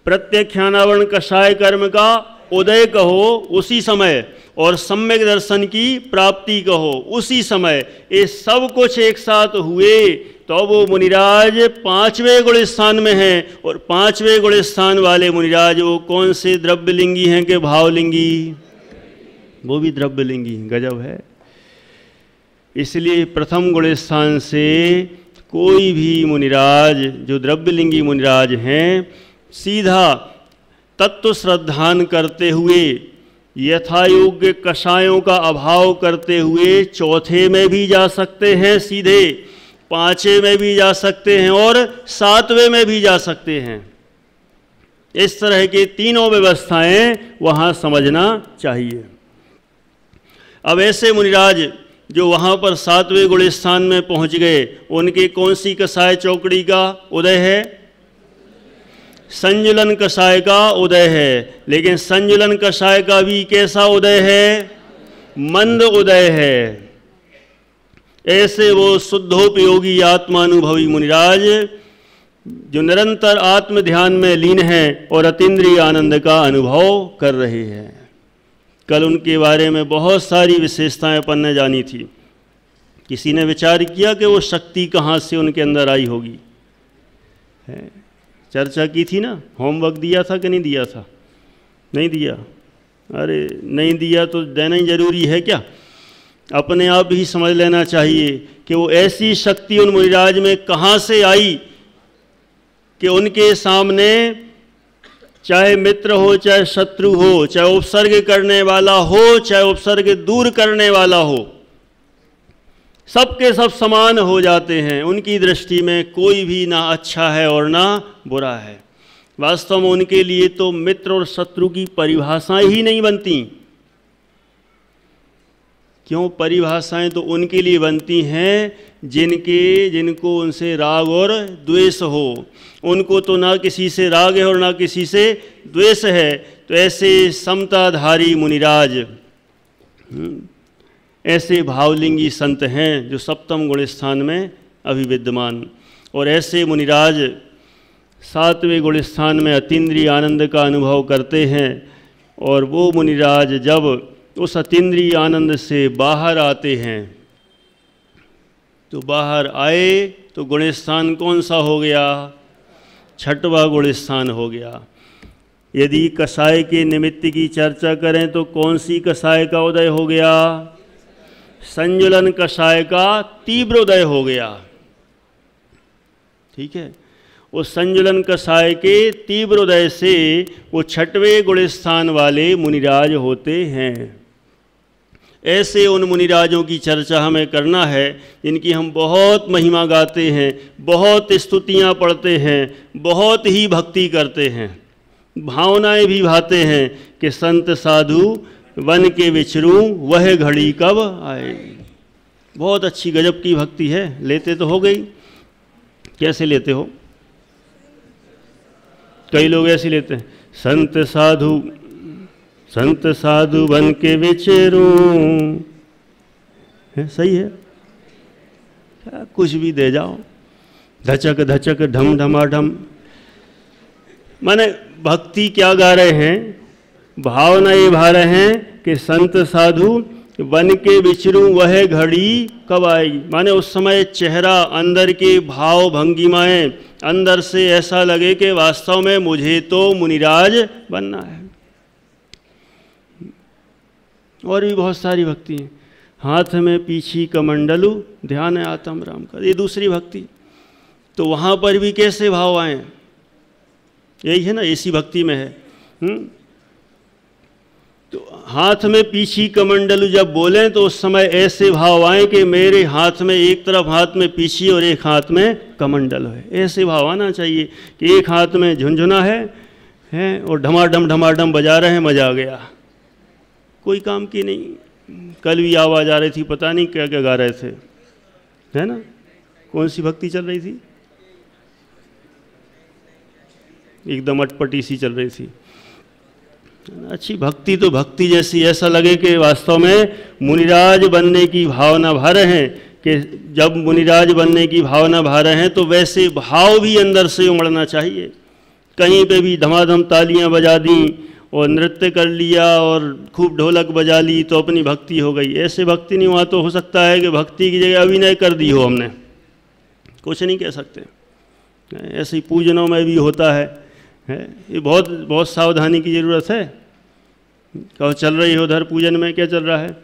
प्रत्यक्षानावरण कसाय कर्म का उदय कहो उसी समय, और सम्यक दर्शन की प्राप्ति कहो उसी समय। ये सब कुछ एक साथ हुए तो वो मुनिराज पांचवें गुण स्थान में हैं। और पांचवें गुण स्थान वाले मुनिराज वो कौन से द्रव्यलिंगी हैं कि भावलिंगी? वो भी द्रव्यलिंगी। गजब है। इसलिए प्रथम गुण स्थान से कोई भी मुनिराज जो द्रव्यलिंगी मुनिराज हैं सीधा तत्व श्रद्धान करते हुए यथायोग्य कषायों का अभाव करते हुए चौथे में भी जा सकते हैं, सीधे पांचवें में भी जा सकते हैं और सातवें में भी जा सकते हैं। इस तरह की तीनों व्यवस्थाएं वहां समझना चाहिए। अब ऐसे मुनिराज जो वहां पर सातवें गुण स्थान में पहुंच गए, उनके कौन सी कसाय चौकड़ी का उदय है? संजुलन कषाय का उदय है। लेकिन संजुलन कषाय का भी कैसा उदय है? मंद उदय है। ऐसे वो शुद्धोपयोगी आत्मानुभवी मुनिराज जो निरंतर आत्म ध्यान में लीन हैं और अतीन्द्रिय आनंद का अनुभव कर रहे हैं। कल उनके बारे में बहुत सारी विशेषताएं अपन ने जानी थी। किसी ने विचार किया कि वो शक्ति कहाँ से उनके अंदर आई होगी? है, चर्चा की थी ना। होमवर्क दिया था कि नहीं दिया था? नहीं दिया। अरे नहीं दिया तो देना ही जरूरी है क्या? अपने आप ही समझ लेना चाहिए कि वो ऐसी शक्ति उन मुनिराज में कहाँ से आई कि उनके सामने चाहे मित्र हो, चाहे शत्रु हो, चाहे उपसर्ग करने वाला हो, चाहे उपसर्ग दूर करने वाला हो, सबके सब समान हो जाते हैं। उनकी दृष्टि में कोई भी ना अच्छा है और ना बुरा है। वास्तव में उनके लिए तो मित्र और शत्रु की परिभाषाएं ही नहीं बनती। क्यों? परिभाषाएं तो उनके लिए बनती हैं जिनको उनसे राग और द्वेष हो। उनको तो ना किसी से राग है और ना किसी से द्वेष है। तो ऐसे समताधारी मुनिराज, ऐसे भावलिंगी संत हैं जो सप्तम गुण स्थान में अभी विद्यमान। और ऐसे मुनिराज सातवें गुण स्थान में अतीन्द्रिय आनंद का अनुभव करते हैं। और वो मुनिराज जब उस अतीन्द्रिय आनंद से बाहर आते हैं तो बाहर आए तो गुण स्थान कौन सा हो गया? छठवां गुण स्थान हो गया। यदि कसाय के निमित्त की चर्चा करें तो कौन सी कसाय का उदय हो गया? संजुलन कषाय का तीव्र उदय हो गया। ठीक है। उस संजुलन कषाय के तीव्र उदय से वो छठवें गुण स्थान वाले मुनिराज होते हैं। ऐसे उन मुनिराजों की चर्चा हमें करना है जिनकी हम बहुत महिमा गाते हैं, बहुत स्तुतियाँ पढ़ते हैं, बहुत ही भक्ति करते हैं, भावनाएं भी भाते हैं कि संत साधु वन के विचरूं वह घड़ी कब आएगी। बहुत अच्छी गजब की भक्ति है। लेते तो हो गई। कैसे लेते हो? कई लोग ऐसे लेते हैं, संत साधु वन के विचरूं। सही है, क्या कुछ भी दे जाओ, धचक धचक ढम ढमाढम। माने भक्ति क्या गा रहे हैं? भावना ये भा रहे हैं कि संत साधु बन के विचरूं वह घड़ी कब आएगी। माने उस समय चेहरा, अंदर के भाव भंगिमाएं अंदर से ऐसा लगे कि वास्तव में मुझे तो मुनिराज बनना है। और भी बहुत सारी भक्ति हैं। हाथ में पीछी कमंडलू ध्यान आत्म राम का, ये दूसरी भक्ति। तो वहाँ पर भी कैसे भाव आए, यही है ना, ऐसी भक्ति में है। तो हाथ में पीछी कमंडलू जब बोलें तो उस समय ऐसे भाव आए कि मेरे हाथ में एक तरफ हाथ में पीछी और एक हाथ में कमंडल है। ऐसे भाव आना चाहिए कि एक हाथ में झुनझुना है और ढमाढम बजा रहे हैं, मजा आ गया। कोई काम की नहीं। कल भी आवाज़ आ रही थी, पता नहीं क्या क्या गा रहे थे, है ना। कौन सी भक्ति चल रही थी, एकदम अटपटी सी चल रही थी। अच्छी भक्ति तो भक्ति जैसी, ऐसा लगे कि वास्तव में मुनिराज बनने की भावना भा रहे हैं। कि जब मुनिराज बनने की भावना भा रहे हैं तो वैसे भाव भी अंदर से उमड़ना चाहिए। कहीं पे भी धमाधम तालियां बजा दी और नृत्य कर लिया और खूब ढोलक बजा ली तो अपनी भक्ति हो गई, ऐसे भक्ति नहीं। वहाँ तो हो सकता है कि भक्ति की जगह अभिनय कर दी हो हमने, कुछ नहीं कह सकते। ऐसे ही पूजनों में भी होता है। ये बहुत बहुत सावधानी की ज़रूरत है। कहो चल रही है उधर पूजन में, क्या चल रहा है,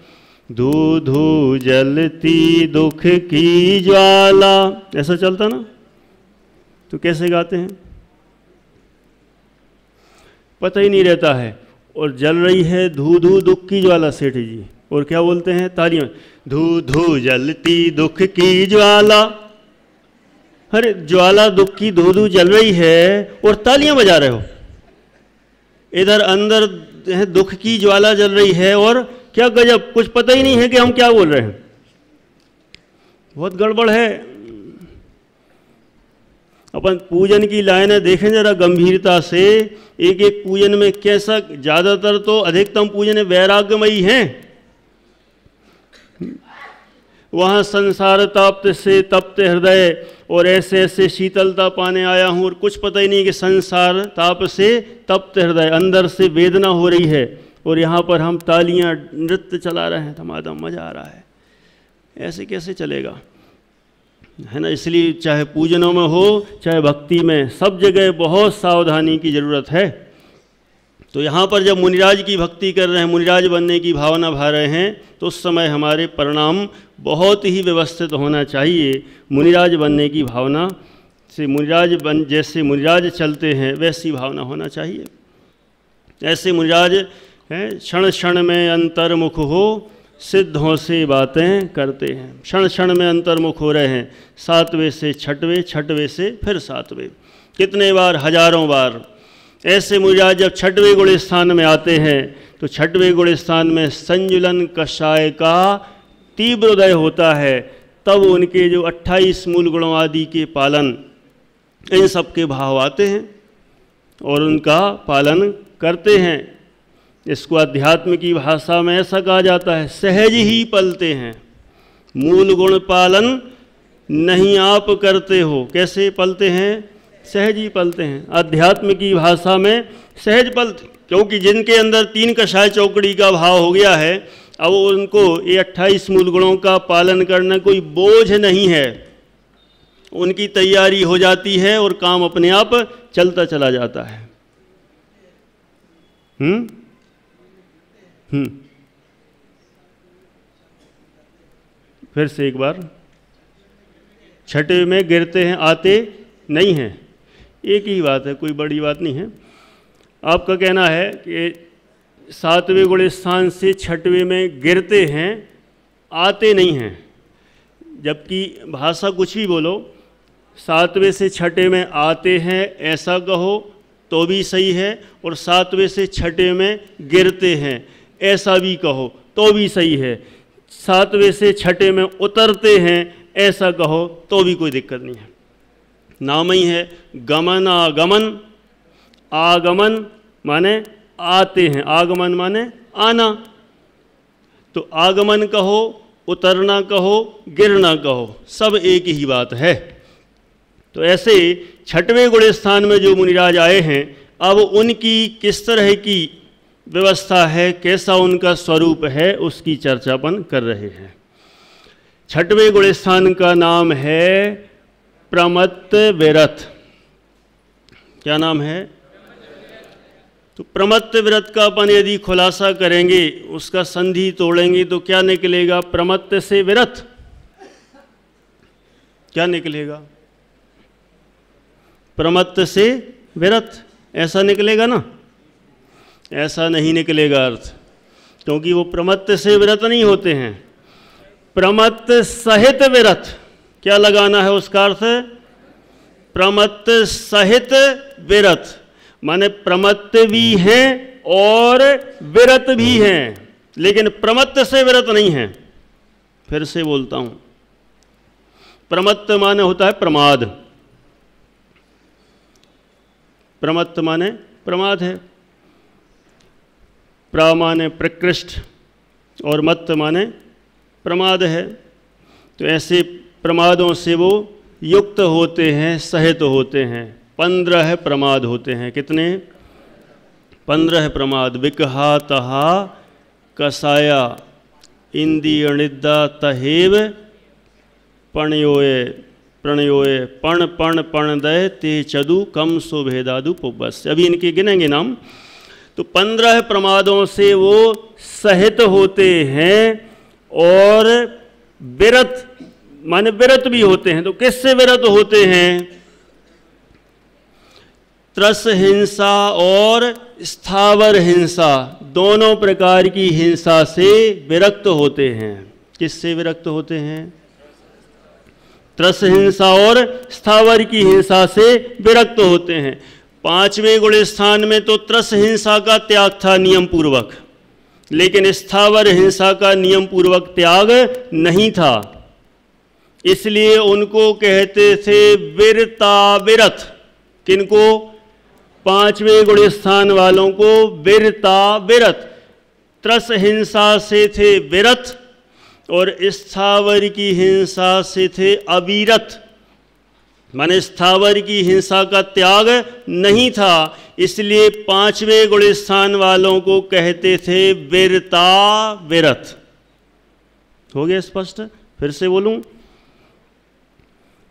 धू धू जलती दुख की ज्वाला, ऐसा चलता ना, तो कैसे गाते हैं पता ही नहीं रहता है। और जल रही है धू धू दुख की ज्वाला सेठ जी, और क्या बोलते हैं तालियों, धू धू जलती दुख की ज्वाला। अरे ज्वाला दुख की धू धू जल रही है और तालियां बजा रहे हो। इधर अंदर दुख की ज्वाला जल रही है और क्या गजब, कुछ पता ही नहीं है कि हम क्या बोल रहे हैं। बहुत गड़बड़ है। अपन पूजन की लाइनें देखें जरा गंभीरता से। एक एक पूजन में कैसा, ज़्यादातर तो अधिकतम पूजन वैराग्यमयी हैं। वहाँ संसार ताप्त से तप्त हृदय और ऐसे ऐसे शीतलता पाने आया हूँ, और कुछ पता ही नहीं कि संसार ताप से तप्त हृदय, अंदर से वेदना हो रही है और यहाँ पर हम तालियाँ नृत्य चला रहे हैं, धमाधम मजा आ रहा है। ऐसे कैसे चलेगा, है ना। इसलिए चाहे पूजनों में हो चाहे भक्ति में, सब जगह बहुत सावधानी की ज़रूरत है। तो यहाँ पर जब मुनिराज की भक्ति कर रहे हैं, मुनिराज बनने की भावना भा रहे हैं, तो उस समय हमारे परिणाम बहुत ही व्यवस्थित होना चाहिए। मुनिराज बनने की भावना से जैसे मुनिराज चलते हैं वैसी भावना होना चाहिए। ऐसे मुनिराज हैं, क्षण क्षण में अंतर्मुख हो सिद्धों से बातें करते हैं। क्षण क्षण में अंतर्मुख हो रहे हैं, 7वें से 6वें, 6वें से फिर 7वें, कितने बार, हजारों बार। ऐसे मुनिराज जब 6वें गुण स्थान में आते हैं तो 6वें गुण स्थान में संजुलन कषाय का तीव्र उदय होता है। तब उनके जो 28 मूल गुणों आदि के पालन, इन सब के भाव आते हैं और उनका पालन करते हैं। इसको अध्यात्म की भाषा में ऐसा कहा जाता है, सहज ही पलते हैं। मूल गुण पालन नहीं आप करते हो, कैसे पलते हैं, सहज ही पलते हैं। अध्यात्म की भाषा में सहज पलते, क्योंकि जिनके अंदर 3 कषाय चौकड़ी का भाव हो गया है, अब उनको ये 28 मूल गुणों का पालन करना कोई बोझ नहीं है। उनकी तैयारी हो जाती है और काम अपने आप चलता चला जाता है। फिर से एक बार, 6वें में गिरते हैं, आते नहीं हैं, एक ही बात है, कोई बड़ी बात नहीं है। आपका कहना है कि 7वें गुण स्थान से 6वें में गिरते हैं, आते नहीं हैं। जबकि भाषा कुछ भी बोलो, 7वें से 6वें में आते हैं ऐसा कहो तो भी सही है, और 7वें से 6वें में गिरते हैं ऐसा भी कहो तो भी सही है। 7वें से 6वें में उतरते हैं ऐसा कहो तो भी कोई दिक्कत नहीं है। नाम ही है गमन आगमन। आगमन माने आते हैं, आगमन माने आना। तो आगमन कहो, उतरना कहो, गिरना कहो, सब एक ही बात है। तो ऐसे 6वें गुण स्थान में जो मुनिराज आए हैं, अब उनकी किस तरह की व्यवस्था है, कैसा उनका स्वरूप है, उसकी चर्चा अपन कर रहे हैं। छठवें गुण स्थान का नाम है प्रमत्त विरत। क्या नाम है? तो प्रमत्त विरत का अपन यदि खुलासा करेंगे, उसका संधि तोड़ेंगे तो क्या निकलेगा? प्रमत्त से विरत क्या निकलेगा? प्रमत्त से विरत, ऐसा निकलेगा ना? ऐसा नहीं निकलेगा अर्थ, क्योंकि वो प्रमत्त से विरत नहीं होते हैं, प्रमत्त सहित विरत। क्या लगाना है उसका अर्थ? प्रमत्त सहित विरत, माने प्रमत्त भी हैं और विरत भी हैं, लेकिन प्रमत्त से विरत नहीं हैं। फिर से बोलता हूं, प्रमत्त माने होता है प्रमाद, प्रमत्त माने प्रमाद है, प्रा माने प्रकृष्ट और मत्त माने प्रमाद है। तो ऐसे प्रमादों से वो युक्त होते हैं, सहित होते हैं। 15 प्रमाद होते हैं। कितने? 15 प्रमाद। विकहा तहा कसाया इंद्रियणिद्दा तहेव प्रणयोय प्रणयोय पण पण प्रणदय ते चदु कम सो भेदादु पुबस। अभी इनके गिनेंगे नाम। तो 15 प्रमादों से वो सहित होते हैं और विरत माने विरत भी होते हैं। तो किससे विरत होते हैं? त्रस हिंसा और स्थावर हिंसा, दोनों प्रकार की हिंसा से विरक्त होते हैं। किससे विरक्त होते हैं? त्रस हिंसा और स्थावर की हिंसा से विरक्त होते हैं। 5वें गुण स्थान में तो त्रस हिंसा का त्याग था नियम पूर्वक, लेकिन स्थावर हिंसा का नियम पूर्वक त्याग नहीं था, इसलिए उनको कहते थे वीरता विरत। किनको? 5वें गुण स्थान वालों को वीरता विरत। त्रस हिंसा से थे विरत और स्थावर की हिंसा से थे अविरत, माने स्थावर की हिंसा का त्याग नहीं था, इसलिए 5वें गुण स्थान वालों को कहते थे वीरता विरत। हो गया स्पष्ट? फिर से बोलूं,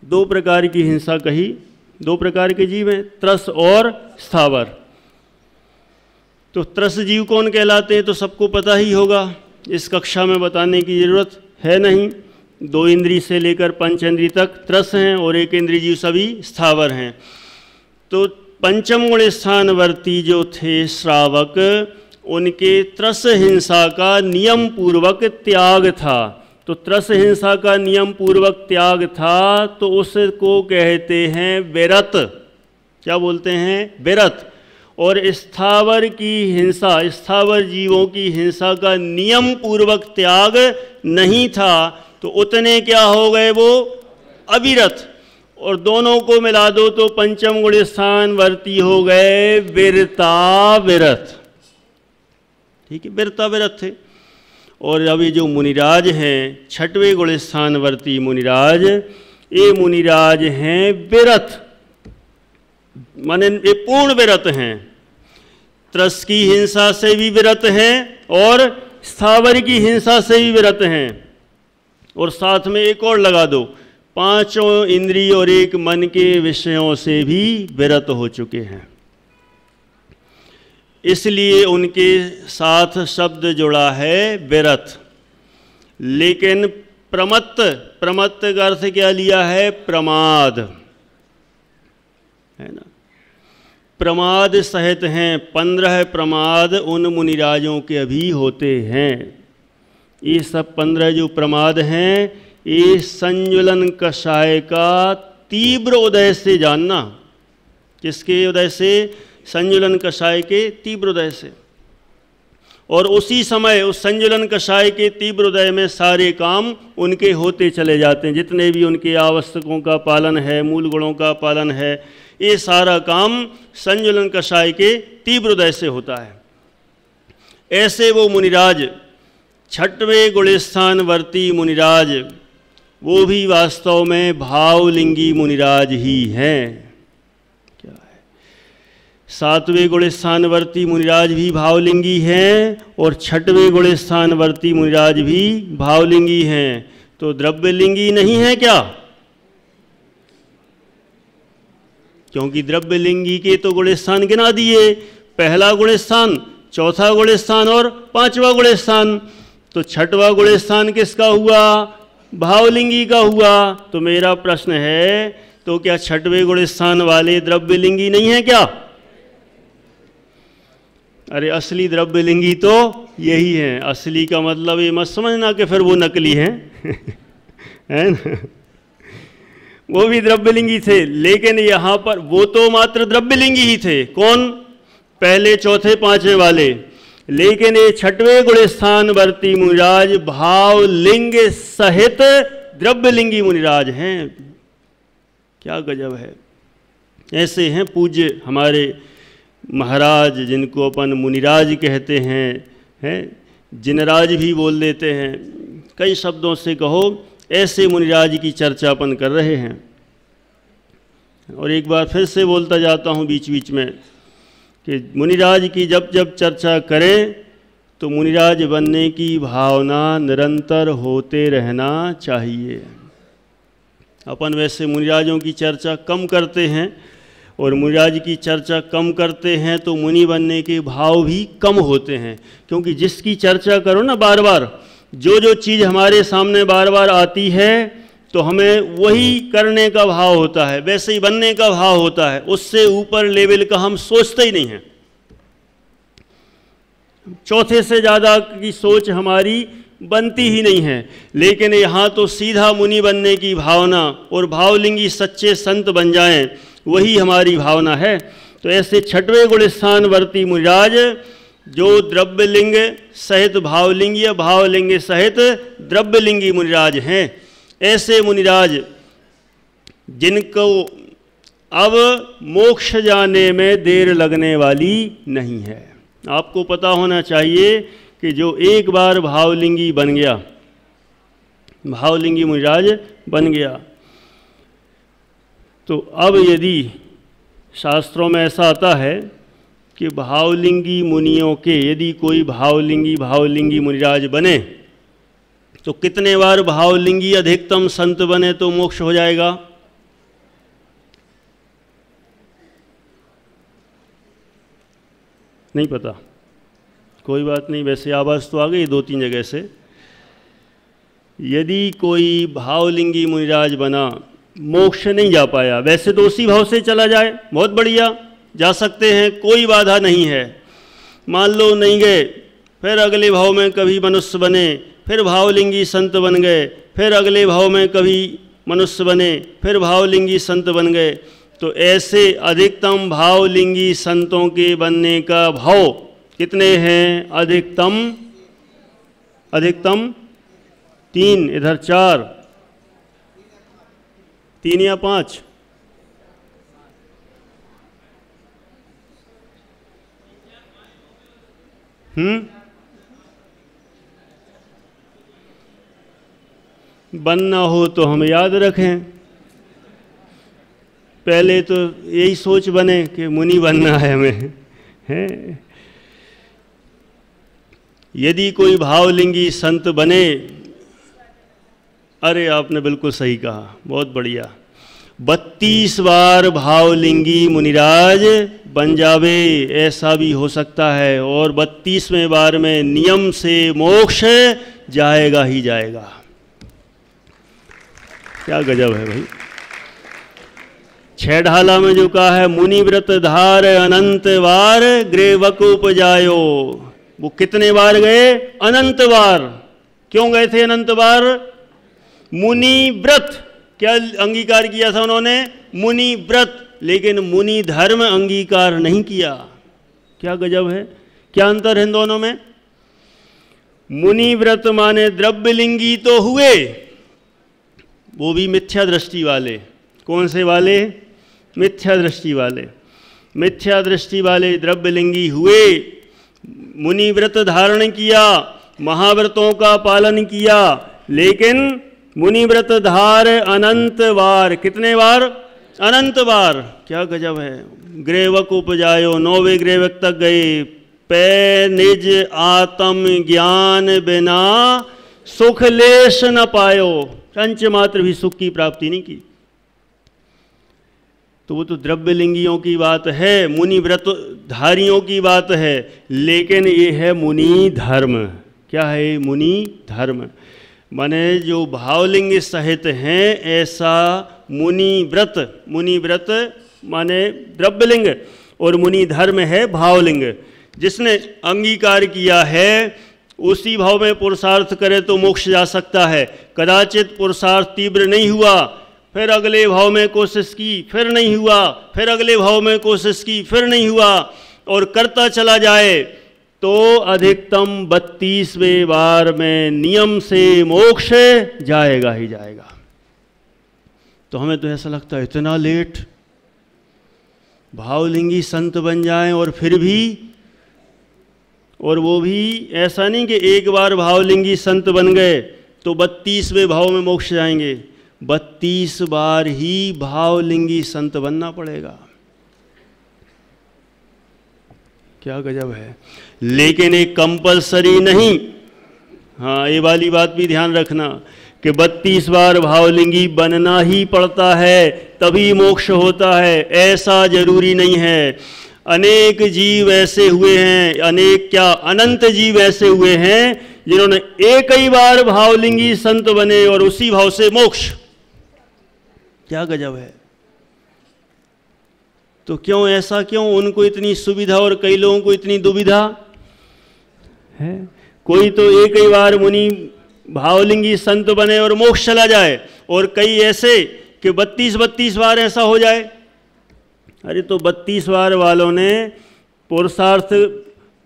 2 प्रकार की हिंसा कही, 2 प्रकार के जीव हैं, त्रस और स्थावर। तो त्रस जीव कौन कहलाते हैं तो सबको पता ही होगा, इस कक्षा में बताने की जरूरत है नहीं। 2 इंद्रिय से लेकर 5 इंद्रिय तक त्रस हैं और 1 इंद्रिय जीव सभी स्थावर हैं। तो 5म गुण स्थानवर्ती जो थे श्रावक, उनके त्रस हिंसा का नियम पूर्वक त्याग था। तो त्रस हिंसा का नियम पूर्वक त्याग था तो उसको कहते हैं विरत। क्या बोलते हैं? विरत। और स्थावर की हिंसा, स्थावर जीवों की हिंसा का नियम पूर्वक त्याग नहीं था, तो उतने क्या हो गए? वो अविरत। और दोनों को मिला दो तो 5म गुण स्थानवर्ती हो गए वीरता विरत। ठीक है, वीरता विरत थे। और अभी जो मुनिराज हैं 6वें गुण स्थानवर्ती मुनिराज, ये मुनिराज हैं विरत, माने ये पूर्ण विरत हैं। त्रस की हिंसा से भी विरत हैं और स्थावर की हिंसा से भी विरत हैं। और साथ में एक और लगा दो, 5 इंद्रिय और 1 मन के विषयों से भी विरत हो चुके हैं, इसलिए उनके साथ शब्द जुड़ा है विरत। लेकिन प्रमत्त, प्रमत्त का अर्थ क्या लिया है? प्रमाद, है ना? प्रमाद सहित हैं। 15 प्रमाद उन मुनिराजों के अभी होते हैं। ये सब 15 जो प्रमाद हैं, ये संज्वलन कषाय का तीव्र उदय से जानना। किसके उदय से? संज्वलन कषाय के तीव्र उदय से। और उसी समय उस संज्वलन कषाय के तीव्र उदय में सारे काम उनके होते चले जाते हैं। जितने भी उनके आवश्यकों का पालन है, मूल गुणों का पालन है, ये सारा काम संज्वलन कषाय के तीव्र उदय से होता है। ऐसे वो मुनिराज 6वें गुण स्थानवर्ती मुनिराज, वो भी वास्तव में भावलिंगी मुनिराज ही हैं। सातवें गुण स्थानवर्ती मुनिराज भी भावलिंगी हैं और छठवें गुण स्थानवर्ती मुनिराज भी भावलिंगी हैं। तो द्रव्यलिंगी नहीं है क्या? क्योंकि द्रव्यलिंगी के तो गुण स्थान गिना दिए, पहला गुण स्थान, चौथा गुण स्थान और पांचवा गुण स्थान। तो छठवां गुण स्थान किसका हुआ? भावलिंगी का हुआ। तो मेरा प्रश्न है, तो क्या छठवें गुण स्थान वाले द्रव्यलिंगी नहीं है क्या? अरे असली द्रव्यलिंगी तो यही है। असली का मतलब ये मत समझना कि फिर वो नकली हैं है ना? वो भी द्रव्यलिंगी थे, लेकिन यहां पर वो तो मात्र द्रव्यलिंगी ही थे। कौन? पहले, चौथे, पांचवें वाले। लेकिन ये छठवें गुण स्थानवर्ती मुनिराज भावलिंग सहित द्रव्यलिंगी मुनिराज हैं। क्या गजब है। ऐसे हैं पूज्य हमारे महाराज, जिनको अपन मुनिराज कहते हैं, जिनराज भी बोल देते हैं, कई शब्दों से कहो। ऐसे मुनिराज की चर्चा अपन कर रहे हैं। और एक बार फिर से बोलता जाता हूँ बीच बीच में कि मुनिराज की जब जब चर्चा करें तो मुनिराज बनने की भावना निरंतर होते रहना चाहिए। अपन वैसे मुनिराजों की चर्चा कम करते हैं, और मुनिराज की चर्चा कम करते हैं तो मुनि बनने के भाव भी कम होते हैं। क्योंकि जिसकी चर्चा करो ना बार बार, जो चीज़ हमारे सामने बार बार आती है तो हमें वही करने का भाव होता है, वैसे ही बनने का भाव होता है। उससे ऊपर लेवल का हम सोचते ही नहीं हैं। चौथे से ज़्यादा की सोच हमारी बनती ही नहीं है। लेकिन यहाँ तो सीधा मुनि बनने की भावना और भावलिंगी सच्चे संत बन जाएं, वही हमारी भावना है। तो ऐसे छठवें गुण स्थानवर्ती मुनिराज जो द्रव्यलिंग सहित भावलिंगी या भावलिंग सहित द्रव्यलिंगी मुनिराज हैं, ऐसे मुनिराज जिनको अब मोक्ष जाने में देर लगने वाली नहीं है। आपको पता होना चाहिए कि जो एक बार भावलिंगी बन गया, भावलिंगी मुनिराज बन गया, तो अब यदि शास्त्रों में ऐसा आता है कि भावलिंगी मुनियों के यदि कोई भावलिंगी मुनिराज बने तो कितने बार भावलिंगी अधिकतम संत बने तो मोक्ष हो जाएगा? नहीं पता? कोई बात नहीं, वैसे आवाज़ तो आ गई 2-3 जगह से। यदि कोई भावलिंगी मुनिराज बना, मोक्ष नहीं जा पाया, वैसे तो उसी भाव से चला जाए, बहुत बढ़िया, जा सकते हैं, कोई बाधा नहीं है। मान लो नहीं गए, फिर अगले भाव में कभी मनुष्य बने, फिर भावलिंगी संत बन गए, फिर अगले भाव में कभी मनुष्य बने, फिर भावलिंगी संत बन गए। तो ऐसे अधिकतम भावलिंगी संतों के बनने का भाव कितने हैं? अधिकतम 3, इधर 4, 3 या 5। बनना हो तो हम याद रखें, पहले तो यही सोच बने कि मुनि बनना है हमें, है। यदि कोई भावलिंगी संत बने, अरे आपने बिल्कुल सही कहा, बहुत बढ़िया, 32 बार भावलिंगी मुनिराज बन जावे, ऐसा भी हो सकता है। और 32वें बार में नियम से मोक्ष जाएगा ही जाएगा। क्या गजब है भाई। 6 ढाला में जो कहा है, मुनि व्रत धार अनंत बार ग्रेवक उपजायो, वो कितने बार गए? अनंत बार। क्यों गए थे अनंत बार? मुनि व्रत क्या अंगीकार किया था उन्होंने? मुनि व्रत, लेकिन मुनि धर्म अंगीकार नहीं किया। क्या गजब है, क्या अंतर है इन दोनों में? मुनि व्रत माने द्रव्यलिंगी तो हुए, वो भी मिथ्या दृष्टि वाले। कौन से वाले? मिथ्या दृष्टि वाले। मिथ्या दृष्टि वाले द्रव्यलिंगी हुए, मुनि व्रत धारण किया, महाव्रतों का पालन किया, लेकिन मुनि व्रत धार अनंत बार। कितने बार? अनंत बार। क्या गजब है। ग्रेवक उपजायो, 9वें ग्रेवक तक गए। पै निज आत्म ज्ञान बिना सुख लेश न पायो, कंच मात्र भी सुख की प्राप्ति नहीं की। तो वो तो द्रव्यलिंगियों की बात है, मुनि व्रत धारियों की बात है, लेकिन ये है मुनि धर्म। क्या है? मुनि धर्म। माने जो भावलिंग सहित हैं ऐसा मुनि व्रत माने द्रव्यलिंग, और मुनि धर्म है भावलिंग। जिसने अंगीकार किया है उसी भाव में पुरुषार्थ करे तो मोक्ष जा सकता है। कदाचित पुरुषार्थ तीव्र नहीं हुआ, फिर अगले भाव में कोशिश की, फिर नहीं हुआ, फिर अगले भाव में कोशिश की, फिर नहीं हुआ, और करता चला जाए तो अधिकतम 32वें बार में नियम से मोक्ष जाएगा ही जाएगा। तो हमें तो ऐसा लगता है इतना लेट भावलिंगी संत बन जाएं, और फिर भी, और वो भी ऐसा नहीं कि एक बार भावलिंगी संत बन गए तो 32वें भाव में मोक्ष जाएंगे। 32 बार ही भावलिंगी संत बनना पड़ेगा। क्या गजब है। लेकिन एक कंपलसरी नहीं। हाँ, ये वाली बात भी ध्यान रखना कि 32 बार भावलिंगी बनना ही पड़ता है तभी मोक्ष होता है, ऐसा जरूरी नहीं है। अनेक जीव ऐसे हुए हैं, अनेक क्या अनंत जीव ऐसे हुए हैं जिन्होंने एक ही बार भावलिंगी संत बने और उसी भाव से मोक्ष। क्या गजब है। तो क्यों ऐसा, क्यों उनको इतनी सुविधा और कई लोगों को इतनी दुविधा है? कोई तो एक ही बार मुनि भावलिंगी संत बने और मोक्ष चला जाए, और कई ऐसे कि 32 बार ऐसा हो जाए। अरे तो 32 बार वालों ने पुरुषार्थ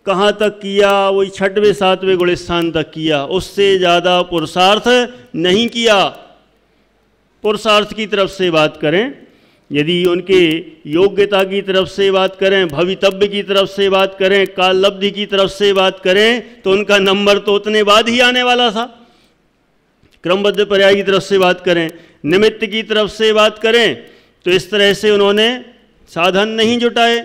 कहाँ तक किया? वही 6वें 7वें गुणस्थान तक किया, उससे ज़्यादा पुरुषार्थ नहीं किया। पुरुषार्थ की तरफ से बात करें, यदि उनके योग्यता की तरफ से बात करें, भवितव्य की तरफ से बात करें, काललब्धि की तरफ से बात करें, तो उनका नंबर तो उतने बाद ही आने वाला था। क्रमबद्ध पर्याय की तरफ से बात करें, निमित्त की तरफ से बात करें, तो इस तरह से उन्होंने साधन नहीं जुटाए।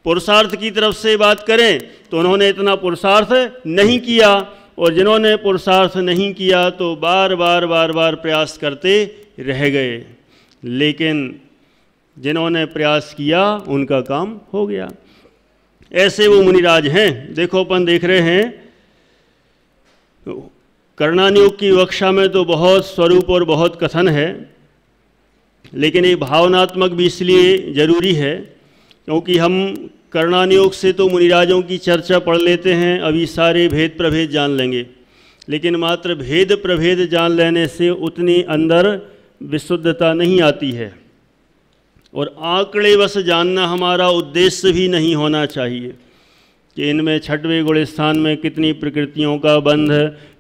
पुरुषार्थ की तरफ से बात करें तो उन्होंने इतना पुरुषार्थ नहीं किया, और जिन्होंने पुरुषार्थ नहीं किया तो बार बार प्रयास करते रह गए। लेकिन जिन्होंने प्रयास किया उनका काम हो गया। ऐसे वो मुनिराज हैं। देखो अपन देख रहे हैं कर्णानियोग की कक्षा में तो बहुत स्वरूप और बहुत कथन है, लेकिन ये भावनात्मक भी इसलिए जरूरी है क्योंकि हम कर्णानियोग से तो मुनिराजों की चर्चा पढ़ लेते हैं, अभी सारे भेद प्रभेद जान लेंगे, लेकिन मात्र भेद प्रभेद जान लेने से उतनी अंदर विशुद्धता नहीं आती है, और आंकड़े बस जानना हमारा उद्देश्य भी नहीं होना चाहिए कि इनमें 6वें गुणस्थान में कितनी प्रकृतियों का बंध,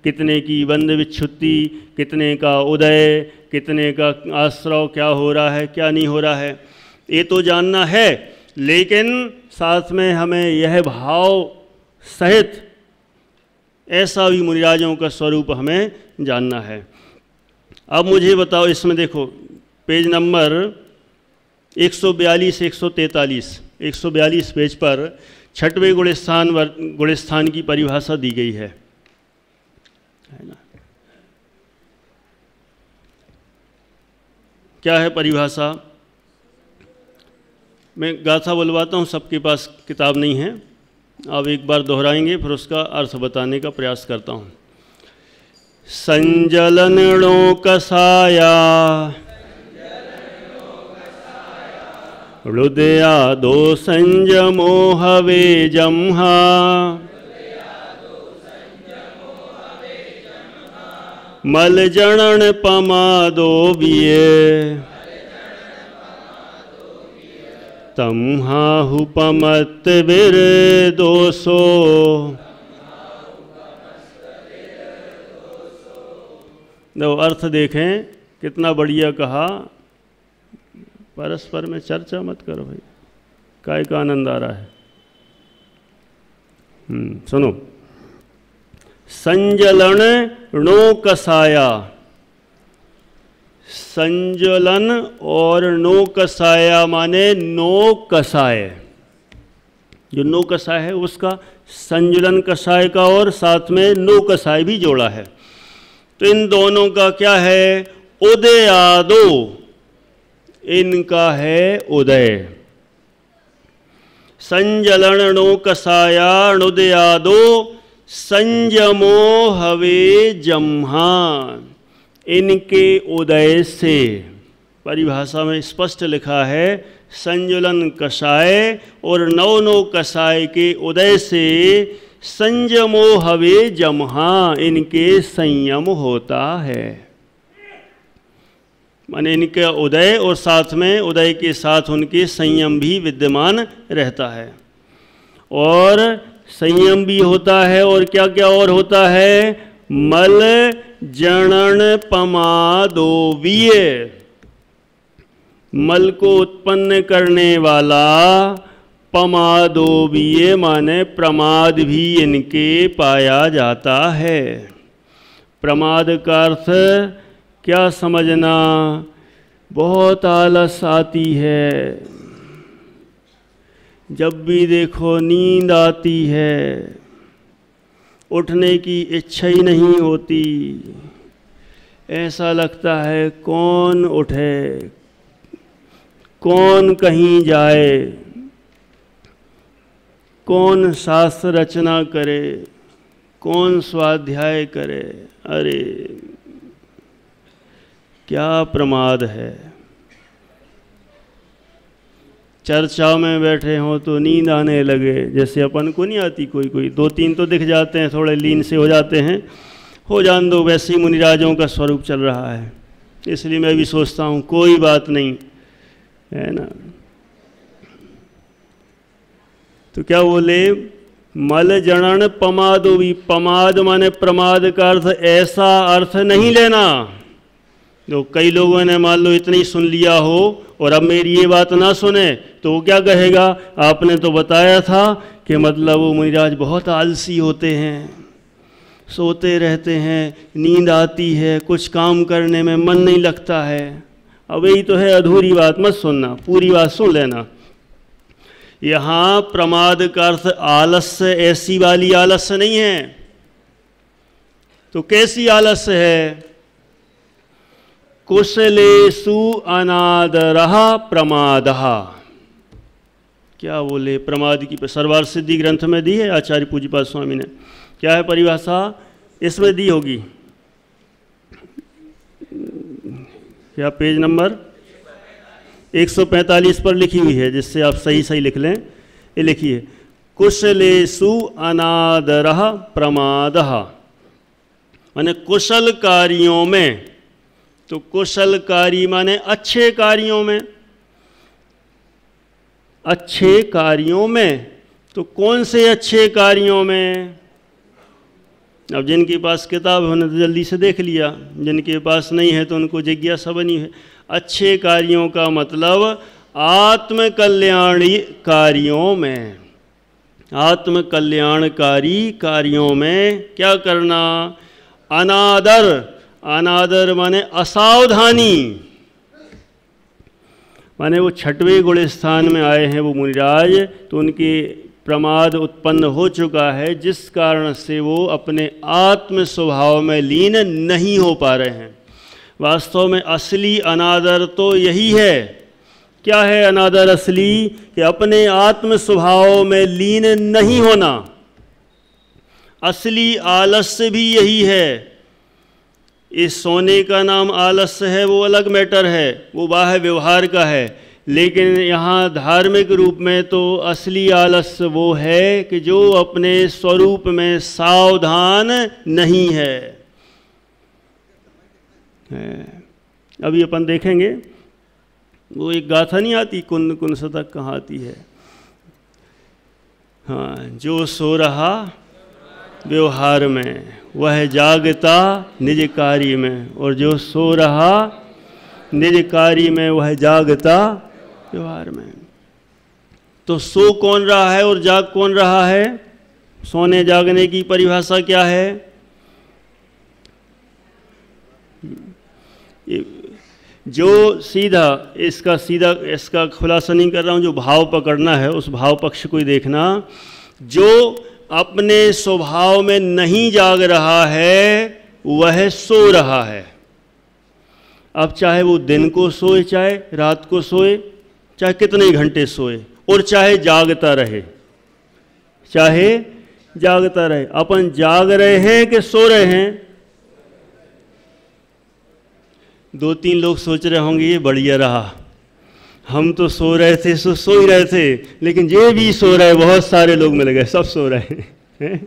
कितने की बंध विच्छुत्ति, कितने का उदय, कितने का आश्रव, क्या हो रहा है क्या नहीं हो रहा है, ये तो जानना है। लेकिन साथ में हमें यह भाव सहित ऐसा भी मुनिराजों का स्वरूप हमें जानना है। अब मुझे बताओ, इसमें देखो पेज नंबर 142 143, 142 पेज पर 6वें गुणस्थान की परिभाषा दी गई है ना? क्या है परिभाषा? मैं गाथा बुलवाता हूँ, सबके पास किताब नहीं है, अब एक बार दोहराएंगे फिर उसका अर्थ बताने का प्रयास करता हूँ। संजलनो कसाया हृदया दो संजमो हवे जम्हा मल जनन पमादो बिये तम्हाहु पमत बिर दोसो। दो अर्थ देखें कितना बढ़िया कहा। परस्पर में चर्चा मत करो भाई, काय का आनंद आ रहा है। सुनो, संजलन णो कसाया, संज्वलन और नो कसाया माने नो कसाय, जो नो कसाय है उसका संज्वलन कसाय का और साथ में नो कसाय भी जोड़ा है। तो इन दोनों का क्या है? उदयादो, इनका है उदय। संजलनो कसायाणुदयादो संयमो हवे जम्हा, इनके उदय से, परिभाषा में स्पष्ट लिखा है संजुलन कषाय और नौ कषाय के उदय से संयमो हवे जम्हा, इनके संयम होता है। माने इनके उदय और साथ में उदय के साथ उनके संयम भी विद्यमान रहता है। और संयम भी होता है और क्या क्या और होता है? मल जनन पमादोवीय, मल को उत्पन्न करने वाला, पमादोवीय माने प्रमाद भी इनके पाया जाता है। प्रमाद का अर्थ क्या समझना? बहुत आलस आती है, जब भी देखो नींद आती है, उठने की इच्छा ही नहीं होती, ऐसा लगता है कौन उठे, कौन कहीं जाए, कौन शास्त्र रचना करे, कौन स्वाध्याय करे। अरे क्या प्रमाद है। चर्चा में बैठे हों तो नींद आने लगे, जैसे अपन को नहीं आती, कोई कोई दो तीन तो दिख जाते हैं, थोड़े लीन से हो जाते हैं, हो जान दो, वैसे ही मुनिराजों का स्वरूप चल रहा है। इसलिए मैं भी सोचता हूँ कोई बात नहीं, है ना। तो क्या बोले? मल जनन पमादो भी, पमाद माने प्रमाद का अर्थ ऐसा अर्थ नहीं लेना। तो कई लोगों ने मान लो इतनी सुन लिया हो और अब मेरी ये बात ना सुने तो वो क्या कहेगा? आपने तो बताया था कि मतलब वो मुनिराज बहुत आलसी होते हैं, सोते रहते हैं, नींद आती है, कुछ काम करने में मन नहीं लगता है। अब यही तो है, अधूरी बात मत सुनना, पूरी बात सुन लेना। यहाँ प्रमाद का अर्थ आलस्य, ऐसी वाली आलस्य नहीं है। तो कैसी आलस्य है? कुशलेषु अनादरः प्रमादः। क्या बोले? प्रमाद की सर्वार्थ सिद्धि ग्रंथ में दी है आचार्य पूज्यपाद स्वामी ने। क्या है परिभाषा? इसमें दी होगी, क्या पेज नंबर 145 पर लिखी हुई है, जिससे आप सही सही लिख लें। ये लिखिए, कुशलेषु अनादरः प्रमादः, माने कुशल कार्यों में। तो कुशल कार्य माने अच्छे कार्यों में, अच्छे कार्यों में। तो कौन से अच्छे कार्यों में? अब जिनके पास किताब है उन्होंने तो जल्दी से देख लिया, जिनके पास नहीं है तो उनको जिज्ञासा बनी है। अच्छे कार्यों का मतलब आत्म कल्याणी कार्यों में, आत्म कल्याणकारी कार्यों में क्या करना? अनादर, अनादर माने असावधानी, माने वो छठवें गुण स्थान में आए हैं वो मुनिराज, तो उनके प्रमाद उत्पन्न हो चुका है, जिस कारण से वो अपने आत्म स्वभाव में लीन नहीं हो पा रहे हैं। वास्तव में असली अनादर तो यही है। क्या है अनादर असली? कि अपने आत्म स्वभाव में लीन नहीं होना। असली आलस्य भी यही है। इस सोने का नाम आलस्य है, वो अलग मैटर है, वो बाह्य व्यवहार का है। लेकिन यहाँ धार्मिक रूप में तो असली आलस्य वो है कि जो अपने स्वरूप में सावधान नहीं है। अभी अपन देखेंगे, वो एक गाथा नहीं आती, कुंद कुंद शतक कहाँ आती है? हाँ, जो सो रहा व्यवहार में वह जागता निज कार्य में, और जो सो रहा निज कार्य में वह जागता व्यवहार में। तो सो कौन रहा है और जाग कौन रहा है? सोने जागने की परिभाषा क्या है? जो इसका खुलासा नहीं कर रहा हूँ, जो भाव पकड़ना है उस भाव पक्ष को ही देखना। जो अपने स्वभाव में नहीं जाग रहा है वह सो रहा है। अब चाहे वो दिन को सोए, चाहे रात को सोए, चाहे कितने ही घंटे सोए, और चाहे जागता रहे, चाहे जागता रहे। अपन जाग रहे हैं कि सो रहे हैं? 2-3 लोग सोच रहे होंगे ये बढ़िया रहा, हम तो सो रहे थे, सो ही रहे थे, लेकिन ये भी सो रहे, बहुत सारे लोग मिल गए, सब सो रहे हैं,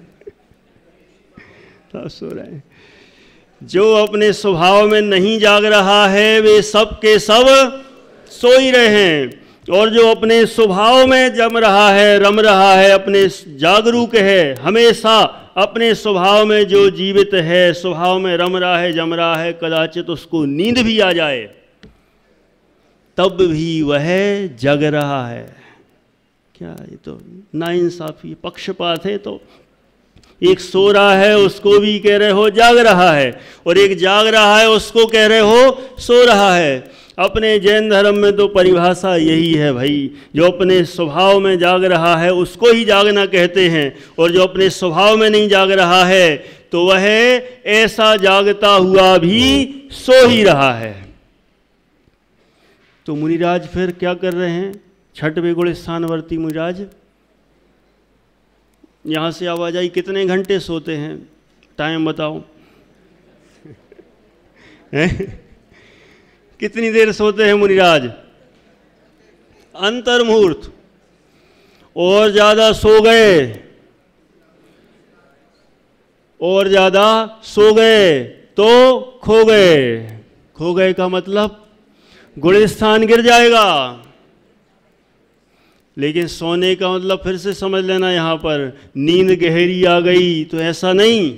सब सो रहे हैं। जो अपने स्वभाव में नहीं जाग रहा है वे सब के सब सो ही रहे हैं, और जो अपने स्वभाव में जम रहा है, रम रहा है, अपने जागरूक है, हमेशा अपने स्वभाव में जो जीवित है, स्वभाव में रम रहा है, जम रहा है, कदाचित उसको नींद भी आ जाए तब भी वह जग रहा है। क्या ये तो नाइंसाफी, पक्षपात है। तो एक सो रहा है उसको भी कह रहे हो जाग रहा है, और एक जाग रहा है उसको कह रहे हो सो रहा है। अपने जैन धर्म में तो परिभाषा यही है भाई, जो अपने स्वभाव में जाग रहा है उसको ही जागना कहते हैं, और जो अपने स्वभाव में नहीं जाग रहा है तो वह ऐसा जागता हुआ भी सो ही रहा है। तो मुनिराज फिर क्या कर रहे हैं? छठवें गुण स्थानवर्ती मुनिराज यहाँ से आवाजाही कितने घंटे सोते हैं? टाइम बताओ। कितनी देर सोते हैं मुनिराज? अंतर मुहूर्त। और ज़्यादा सो गए, और ज़्यादा सो गए तो खो गए। खो गए का मतलब गुण स्थान गिर जाएगा। लेकिन सोने का मतलब फिर से समझ लेना, यहाँ पर नींद गहरी आ गई तो ऐसा नहीं,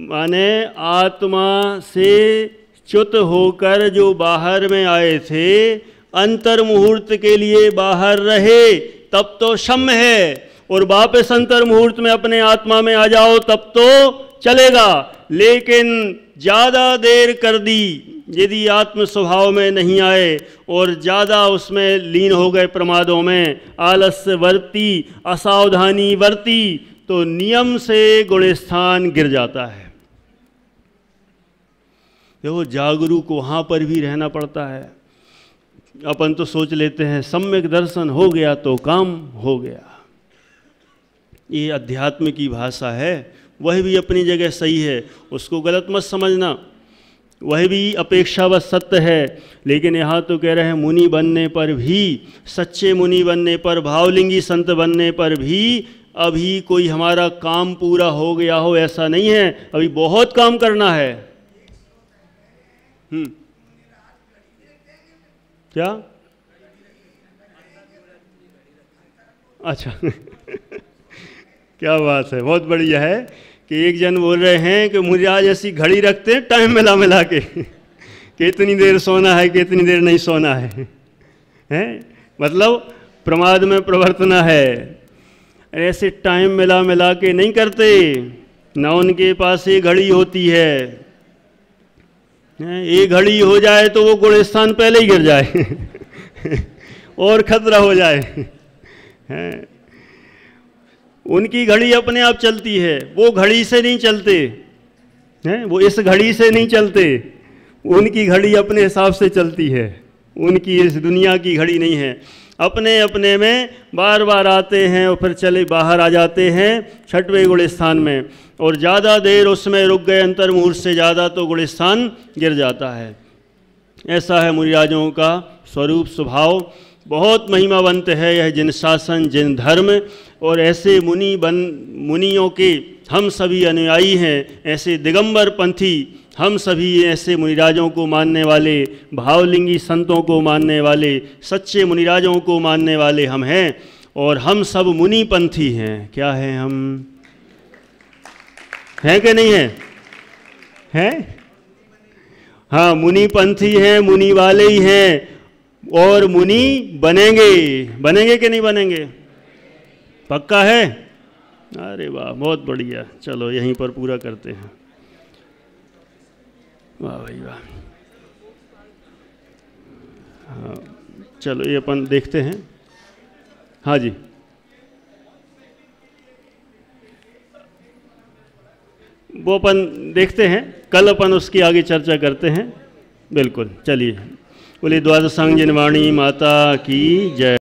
माने आत्मा से च्युत होकर जो बाहर में आए थे, अंतर मुहूर्त के लिए बाहर रहे तब तो क्षम्य है, और वापस अंतर मुहूर्त में अपने आत्मा में आ जाओ तब तो चलेगा। लेकिन ज़्यादा देर कर दी, यदि आत्म स्वभाव में नहीं आए और ज़्यादा उसमें लीन हो गए, प्रमादों में आलस्य वर्ती, असावधानी वर्ती, तो नियम से गुण स्थान गिर जाता है। देखो जागरूक वहाँ पर भी रहना पड़ता है। अपन तो सोच लेते हैं सम्यक दर्शन हो गया तो काम हो गया। ये अध्यात्म की भाषा है, वह भी अपनी जगह सही है, उसको गलत मत समझना, वह भी अपेक्षावत सत्य है। लेकिन यहाँ तो कह रहे हैं मुनि बनने पर भी, सच्चे मुनि बनने पर, भावलिंगी संत बनने पर भी अभी कोई हमारा काम पूरा हो गया हो ऐसा नहीं है, अभी बहुत काम करना है। क्या? अच्छा क्या बात है, बहुत बढ़िया है कि एक जन बोल रहे हैं कि मुझे आज ऐसी घड़ी रखते हैं टाइम मिला मिला के कि इतनी देर सोना है कि इतनी देर नहीं सोना है, मतलब प्रमाद में प्रवर्तना है। ऐसे टाइम मिला मिला के नहीं करते, ना उनके पास एक घड़ी होती है। एक घड़ी हो जाए तो वो गुण स्थान पहले ही गिर जाए और खतरा हो जाए। उनकी घड़ी अपने आप चलती है, वो घड़ी से नहीं चलते हैं, वो इस घड़ी से नहीं चलते, उनकी घड़ी अपने हिसाब से चलती है, उनकी इस दुनिया की घड़ी नहीं है। अपने अपने में बार बार आते हैं और फिर चले बाहर आ जाते हैं छठवें गुण स्थान में, और ज़्यादा देर उसमें रुक गए अंतर मुहूर्त से ज़्यादा तो गुण स्थान गिर जाता है। ऐसा है मुनिराजों का स्वरूप स्वभाव। बहुत महिमावंत है यह जिन शासन जिन धर्म, और ऐसे मुनियों के हम सभी अनुयायी हैं, ऐसे दिगंबर पंथी हम सभी ऐसे मुनिराजों को मानने वाले, भावलिंगी संतों को मानने वाले, सच्चे मुनिराजों को मानने वाले हम हैं, और हम सब मुनि पंथी हैं। क्या हैं हम? हैं कि नहीं हैं? हैं? हाँ, मुनि पंथी हैं, मुनि वाले ही हैं, और मुनि बनेंगे। बनेंगे कि नहीं बनेंगे? पक्का है? अरे वाह, बहुत बढ़िया। चलो यहीं पर पूरा करते हैं। वाह भाई वाह। हाँ, चलो ये अपन देखते हैं। हाँ जी, वो अपन देखते हैं, कल अपन उसकी आगे चर्चा करते हैं। बिल्कुल, चलिए। बोले द्वादशांग जनवाणी माता की जय।